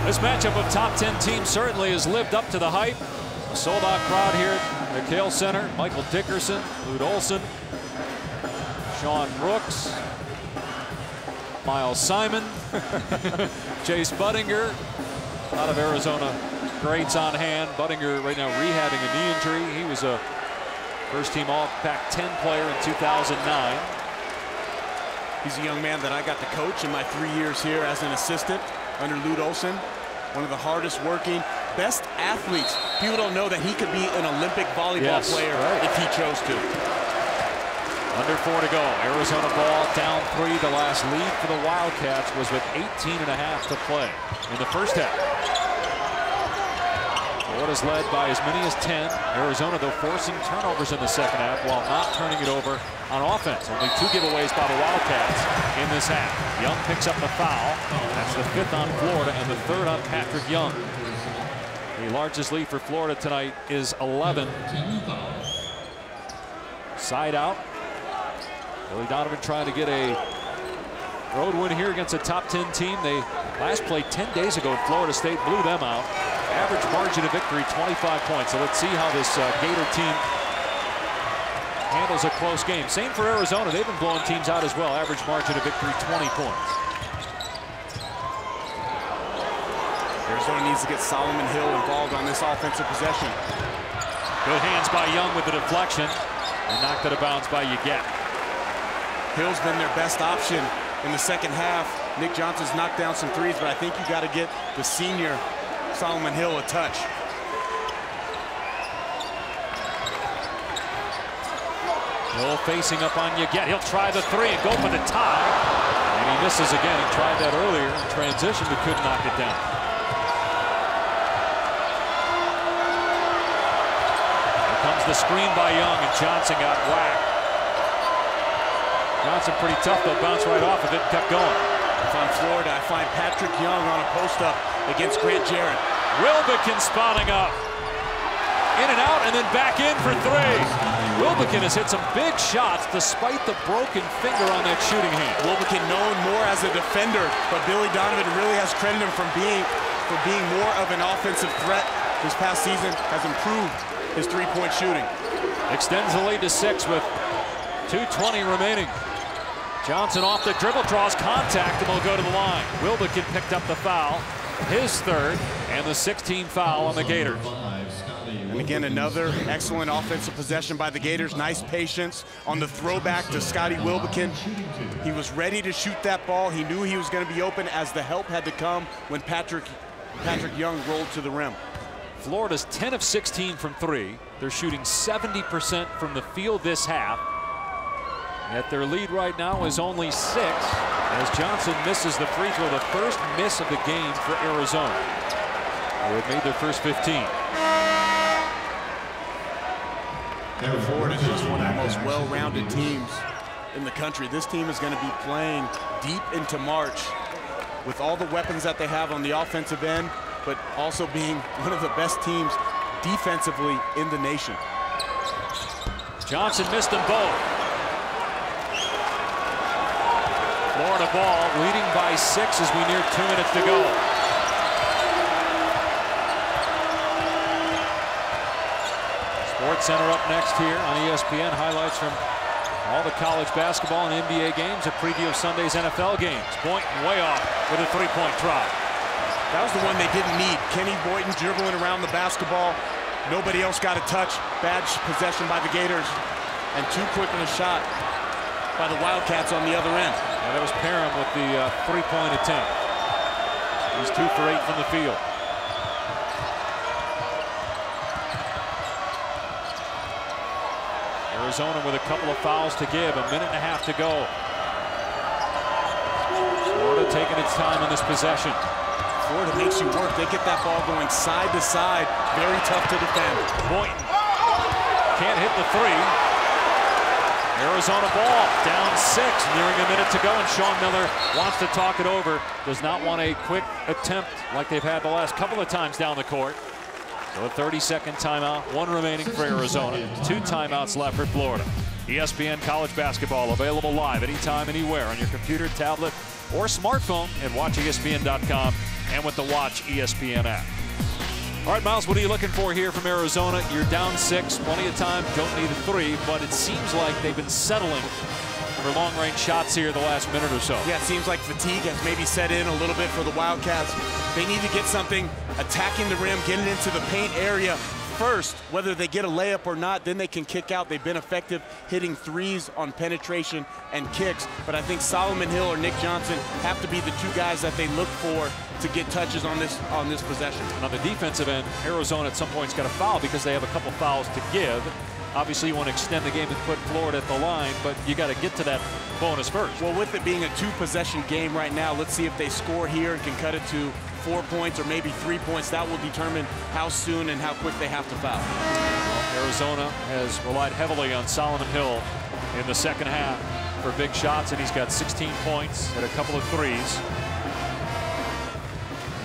This matchup of top 10 teams certainly has lived up to the hype. A sold-out crowd here at McHale Center. Michael Dickerson, Lute Olson, Sean Brooks, Miles Simon, Chase Budinger. A lot of Arizona greats on hand. Budinger right now rehabbing a knee injury. He was a first-team All-Pac-10 player in 2009. He's a young man that I got to coach in my 3 years here as an assistant under Lute Olson. One of the hardest working, best athletes. People don't know that he could be an Olympic volleyball player if he chose to. Under 4 to go. Arizona ball down 3. The last lead for the Wildcats was with 18.5 to play in the first half. Florida's led by as many as 10. Arizona, though, forcing turnovers in the second half while not turning it over on offense. Only 2 giveaways by the Wildcats in this half. Young picks up the foul. That's the 5th on Florida and the 3rd on Patrick Young. The largest lead for Florida tonight is 11. Side out. Billy Donovan trying to get a road win here against a top 10 team. They last played 10 days ago. Florida State blew them out. Average margin of victory, 25 points. So let's see how this Gator team handles a close game. Same for Arizona. They've been blowing teams out as well. Average margin of victory, 20 points. Arizona needs to get Solomon Hill involved on this offensive possession. Good hands by Young with the deflection. And knocked out of bounds by Yeget. Hill's been their best option in the second half. Nick Johnson's knocked down some threes, but I think you got to get the senior Solomon Hill a touch. Hill facing up on Ncaa. He'll try the three and go for the tie. And he misses again. He tried that earlier in transition, but couldn't knock it down. Here comes the screen by Young, and Johnson got whacked. Johnson pretty tough, though. Bounced right off of it and kept going. If I'm Florida, I find Patrick Young on a post-up against Grant Jarrett. Wilbekin spotting up. In and out, and then back in for three. Wilbekin has hit some big shots despite the broken finger on that shooting hand. Wilbekin known more as a defender, but Billy Donovan really has credited him for being more of an offensive threat this past season, has improved his three-point shooting. Extends the lead to 6 with 2:20 remaining. Johnson off the dribble, draws contact, and will go to the line. Wilbekin picked up the foul, his third, and the 16th foul on the Gators. And again, another excellent offensive possession by the Gators. Nice patience on the throwback to Scotty Wilbekin. He was ready to shoot that ball. He knew he was going to be open as the help had to come when Patrick Young rolled to the rim. Florida's 10 of 16 from three. They're shooting 70% from the field this half. Yet their lead right now is only 6 as Johnson misses the free throw, the first miss of the game for Arizona, who had made their first 15. Florida is just one of the most well-rounded teams in the country. This team is going to be playing deep into March with all the weapons that they have on the offensive end, but also being one of the best teams defensively in the nation. Johnson missed them both. Florida ball leading by 6 as we near 2 minutes to go. Sports Center up next here on ESPN. Highlights from all the college basketball and NBA games, a preview of Sunday's NFL games. Boynton way off with a three-point try. That was the one they didn't need. Kenny Boynton dribbling around the basketball. Nobody else got a touch. Bad possession by the Gators. And too quick of a shot by the Wildcats on the other end. Yeah, that was Parham with the three-point attempt. He's 2 for 8 from the field. Arizona with a couple of fouls to give, 1.5 minutes to go. Florida taking its time on this possession. Florida makes you work. They get that ball going side to side. Very tough to defend. Boynton can't hit the three. Arizona ball down 6, nearing 1 minute to go, and Sean Miller wants to talk it over. Does not want a quick attempt like they've had the last couple of times down the court. So a 30-second timeout, 1 remaining for Arizona, 2 timeouts left for Florida. ESPN College Basketball available live anytime, anywhere on your computer, tablet, or smartphone at watchespn.com and with the Watch ESPN app. All right, Miles, what are you looking for here from Arizona? You're down 6, plenty of time, don't need a 3, but it seems like they've been settling for long-range shots here the last minute or so. Yeah, it seems like fatigue has maybe set in a little bit for the Wildcats. They need to get something attacking the rim, getting into the paint area first. Whether they get a layup or not, then they can kick out. They've been effective hitting threes on penetration and kicks, but I think Solomon Hill or Nick Johnson have to be the 2 guys that they look for to get touches on this possession. And on the defensive end, Arizona at some point's got a foul because they have a couple fouls to give. Obviously, you want to extend the game and put Florida at the line, but you got to get to that bonus first. Well, with it being a 2-possession game right now, let's see if they score here and can cut it to 4 points or maybe 3 points. That will determine how soon and how quick they have to foul. Well, Arizona has relied heavily on Solomon Hill in the second half for big shots, and he's got 16 points and a couple of threes.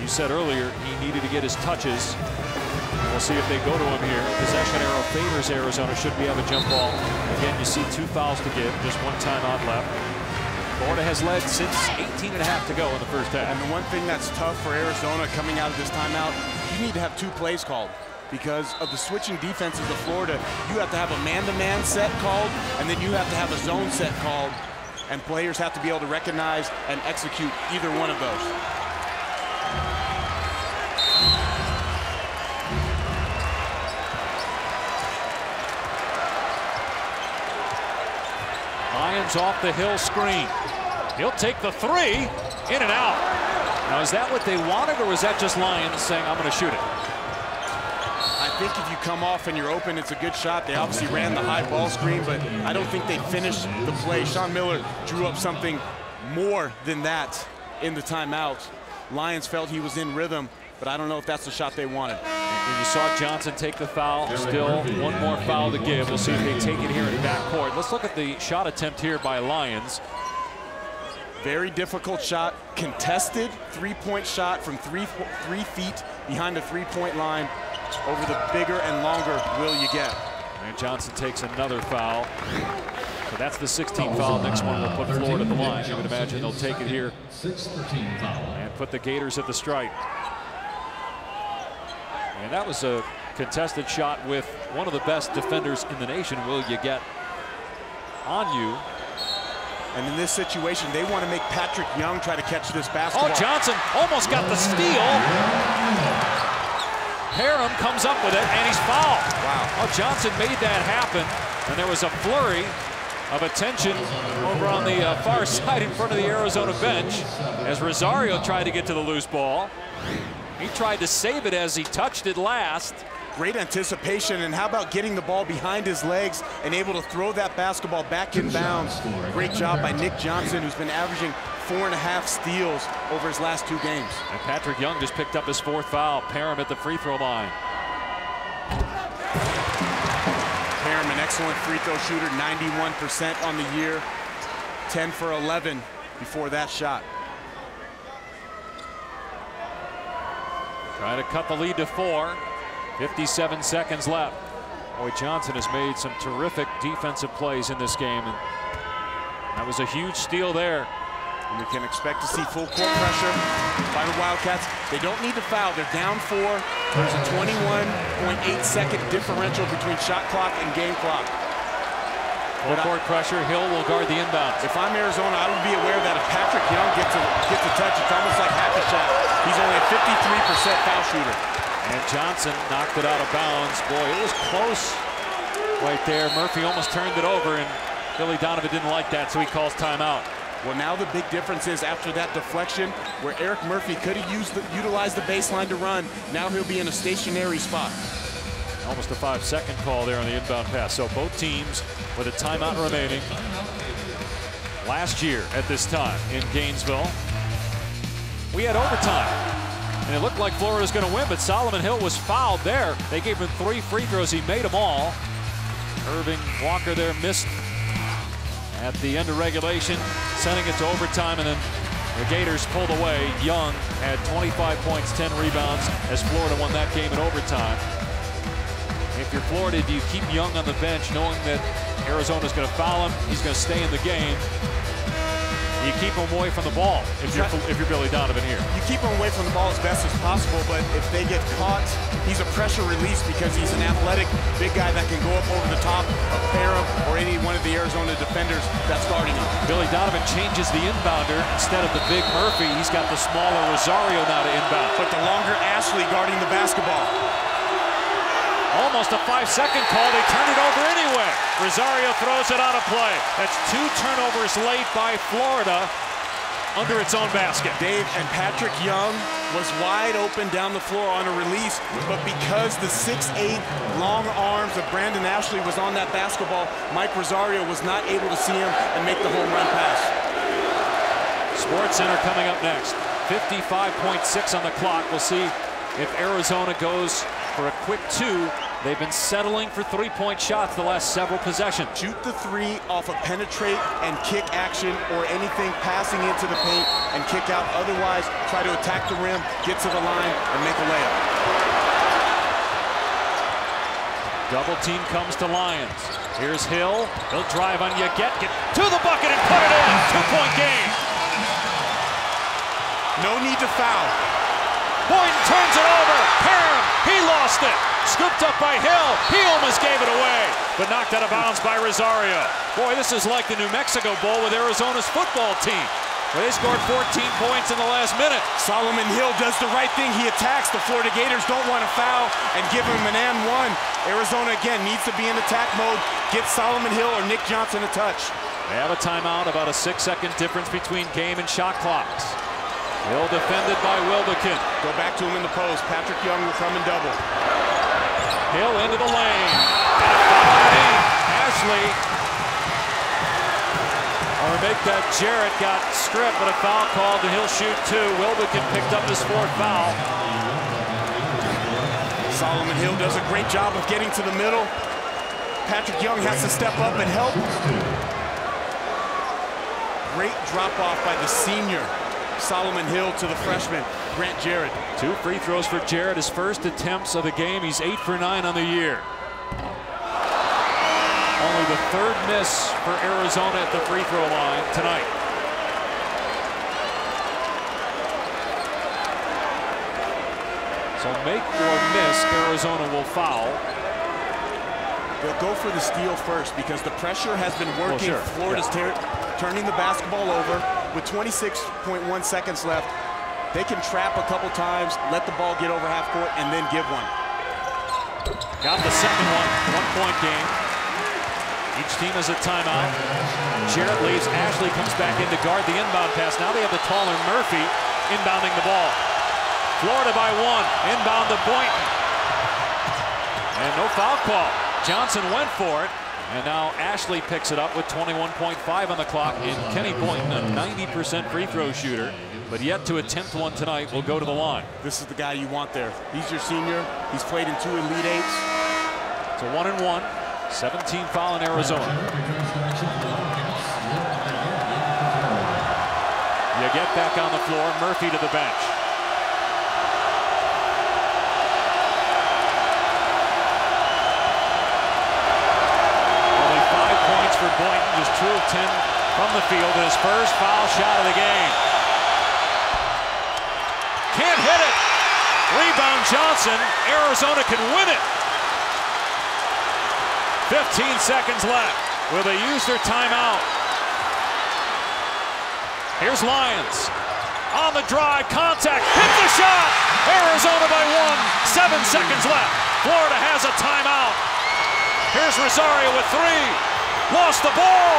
You said earlier he needed to get his touches. We'll see if they go to him here. Possession arrow favors Arizona. Should be have a jump ball. Again, you see 2 fouls to give. Just 1 timeout left. Florida has led since 18.5 to go in the first half. And the one thing that's tough for Arizona coming out of this timeout, you need to have 2 plays called. Because of the switching defenses of Florida, you have to have a man-to-man set called, and then you have to have a zone set called. And players have to be able to recognize and execute either one of those. Lyons off the Hill screen. He'll take the 3, in and out. Now, is that what they wanted, or was that just Lyons saying, I'm going to shoot it? I think if you come off and you're open, it's a good shot. They obviously ran the high ball screen, but I don't think they finished the play. Sean Miller drew up something more than that in the timeout. Lions felt he was in rhythm, but I don't know if that's the shot they wanted. And you saw Johnson take the foul. Still one more foul to give. We'll see if they take it here in backcourt. Let's look at the shot attempt here by Lions. Very difficult shot, contested three-point shot from three feet behind the three-point line. Over the bigger and longer will you get. And Johnson takes another foul. So that's the 16th foul. Next one will put Florida at the line. You would imagine they'll take it here and put the Gators at the stripe. And that was a contested shot with one of the best defenders in the nation. Will you get on you? And in this situation, they want to make Patrick Young try to catch this basketball. Oh, Johnson almost got the steal. Parham comes up with it, and he's fouled. Wow. Oh, Johnson made that happen, and there was a flurry of attention over on the far side in front of the Arizona bench as Rosario tried to get to the loose ball. He tried to save it as he touched it last. Great anticipation, and how about getting the ball behind his legs and able to throw that basketball back in bounds. Great job by Nick Johnson, who's been averaging 4.5 steals over his last 2 games. And Patrick Young just picked up his 4th foul. Parham at the free throw line. Parham, an excellent free throw shooter, 91% on the year, 10 for 11 before that shot. Trying to cut the lead to 4. 57 seconds left. Boy, Johnson has made some terrific defensive plays in this game, and that was a huge steal there. And we can expect to see full court pressure by the Wildcats. They don't need to foul. They're down 4. There's a 21.8-second differential between shot clock and game clock. Full court pressure. Hill will guard the inbound. If I'm Arizona, I would be aware that if Patrick Young gets a touch, it's almost like half a shot. He's only a 53% foul shooter. And Johnson knocked it out of bounds. Boy, it was close right there. Murphy almost turned it over, and Billy Donovan didn't like that, so he calls timeout. Well, now the big difference is after that deflection, where Eric Murphy could have utilized the baseline to run, now he'll be in a stationary spot. Almost a 5-second call there on the inbound pass. So both teams with a timeout remaining. Last year at this time in Gainesville, we had overtime. And it looked like Florida was going to win, but Solomon Hill was fouled there. They gave him 3 free throws. He made them all. Irving Walker there missed at the end of regulation, sending it to overtime, and then the Gators pulled away. Young had 25 points, 10 rebounds as Florida won that game in overtime. If you're Florida, do you keep Young on the bench knowing that Arizona's going to foul him? He's going to stay in the game. You keep him away from the ball if you're Billy Donovan here. You keep him away from the ball as best as possible, but if they get caught, he's a pressure release because he's an athletic big guy that can go up over the top of Parham or any one of the Arizona defenders that's guarding him. Billy Donovan changes the inbounder. Instead of the big Murphy, he's got the smaller Rosario now to inbound. But the longer Ashley guarding the basketball. Almost a 5-second call. They turn it over anyway. Rosario throws it out of play. That's 2 turnovers late by Florida under its own basket. Dave, and Patrick Young was wide open down the floor on a release, but because the 6'8" long arms of Brandon Ashley was on that basketball, Mike Rosario was not able to see him and make the home run pass. Sports Center coming up next. 55.6 on the clock. We'll see if Arizona goes for a quick 2. They've been settling for 3-point shots the last several possessions. Shoot the 3 off a penetrate and kick action or anything passing into the paint and kick out. Otherwise, try to attack the rim, get to the line, and make a layup. Double team comes to Lions. Here's Hill. He'll drive on you. Get to the bucket and put it in. 2-point game. No need to foul. Boyden turns it over. Parham, he lost it. Scooped up by Hill. He almost gave it away, but knocked out of bounds by Rosario. Boy, this is like the New Mexico Bowl with Arizona's football team, where they scored 14 points in the last minute. Solomon Hill does the right thing. He attacks. The Florida Gators don't want to foul and give him an and 1. Arizona, again, needs to be in attack mode. Get Solomon Hill or Nick Johnson a touch. They have a timeout, about a 6-second difference between game and shot clocks. Hill defended by Wilbekin. Go back to him in the post. Patrick Young will come and double. Hill into the lane. And a foul. Ashley. Or make that Jarrett got stripped, but a foul called, and he'll shoot two. Wilbekin picked up his fourth foul. Solomon Hill does a great job of getting to the middle. Patrick Young has to step up and help. Great drop off by the senior Solomon Hill to the freshman Grant Jarrett. 2 free throws for Jarrett, his first attempts of the game. He's 8 for 9 on the year. Only the 3rd miss for Arizona at the free throw line tonight. So make or miss, Arizona will foul. They'll go for the steal first because the pressure has been working. Well, sure. Florida's turning the basketball over with 26.1 seconds left. They can trap a couple times, let the ball get over half court, and then give one. Got the second one, 1-point game. Each team has a timeout. Jarrett leaves. Ashley comes back in to guard the inbound pass. Now they have the taller Murphy inbounding the ball. Florida by 1. Inbound to Boynton. And no foul call. Johnson went for it. And now Ashley picks it up with 21.5 on the clock. And Kenny Boynton, a 90% free throw shooter, but yet to attempt one tonight, will go to the line. This is the guy you want there. He's your senior. He's played in 2 Elite Eights. It's a 1-and-1. 17 foul in Arizona. You get back on the floor. Murphy to the bench. Only 5 points for Boynton. Just 2 of 10 from the field. And his first foul shot of the game. Can't hit it. Rebound Johnson. Arizona can win it. 15 seconds left. Will they use their timeout? Here's Lyons. On the drive, contact, hit the shot! Arizona by 1, 7 seconds left. Florida has a timeout. Here's Rosario with 3. Lost the ball.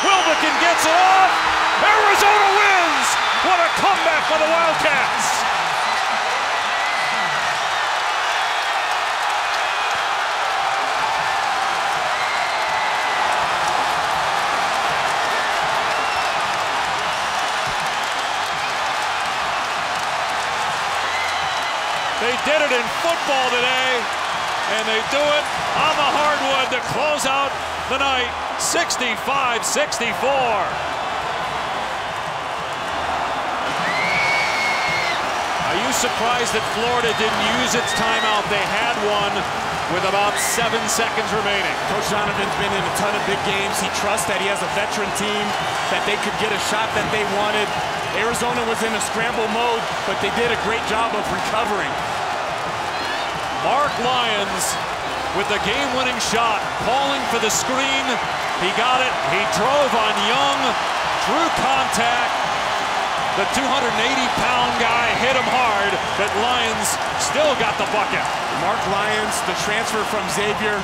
Wilbekin gets it off. Arizona wins! What a comeback by the Wildcats! They did it in football today, and they do it on the hardwood to close out the night, 65-64. Are you surprised that Florida didn't use its timeout? They had one with about 7 seconds remaining. Coach Donovan's been in a ton of big games. He trusts that he has a veteran team, that they could get a shot that they wanted. Arizona was in a scramble mode, but they did a great job of recovering. Mark Lyons with the game-winning shot, calling for the screen. He got it. He drove on Young, drew contact. The 280-pound guy hit him hard, but Lyons still got the bucket. Mark Lyons, the transfer from Xavier.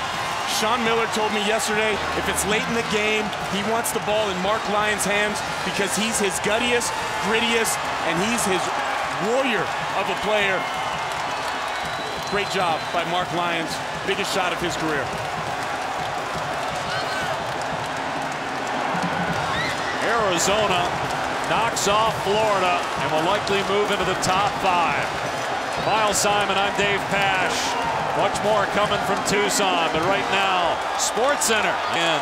Sean Miller told me yesterday, if it's late in the game, he wants the ball in Mark Lyons' hands because he's his guttiest, grittiest, and he's his warrior of a player. Great job by Mark Lyons. Biggest shot of his career. Arizona knocks off Florida and will likely move into the top 5. Miles Simon, I'm Dave Pasch. Much more coming from Tucson, but right now, SportsCenter in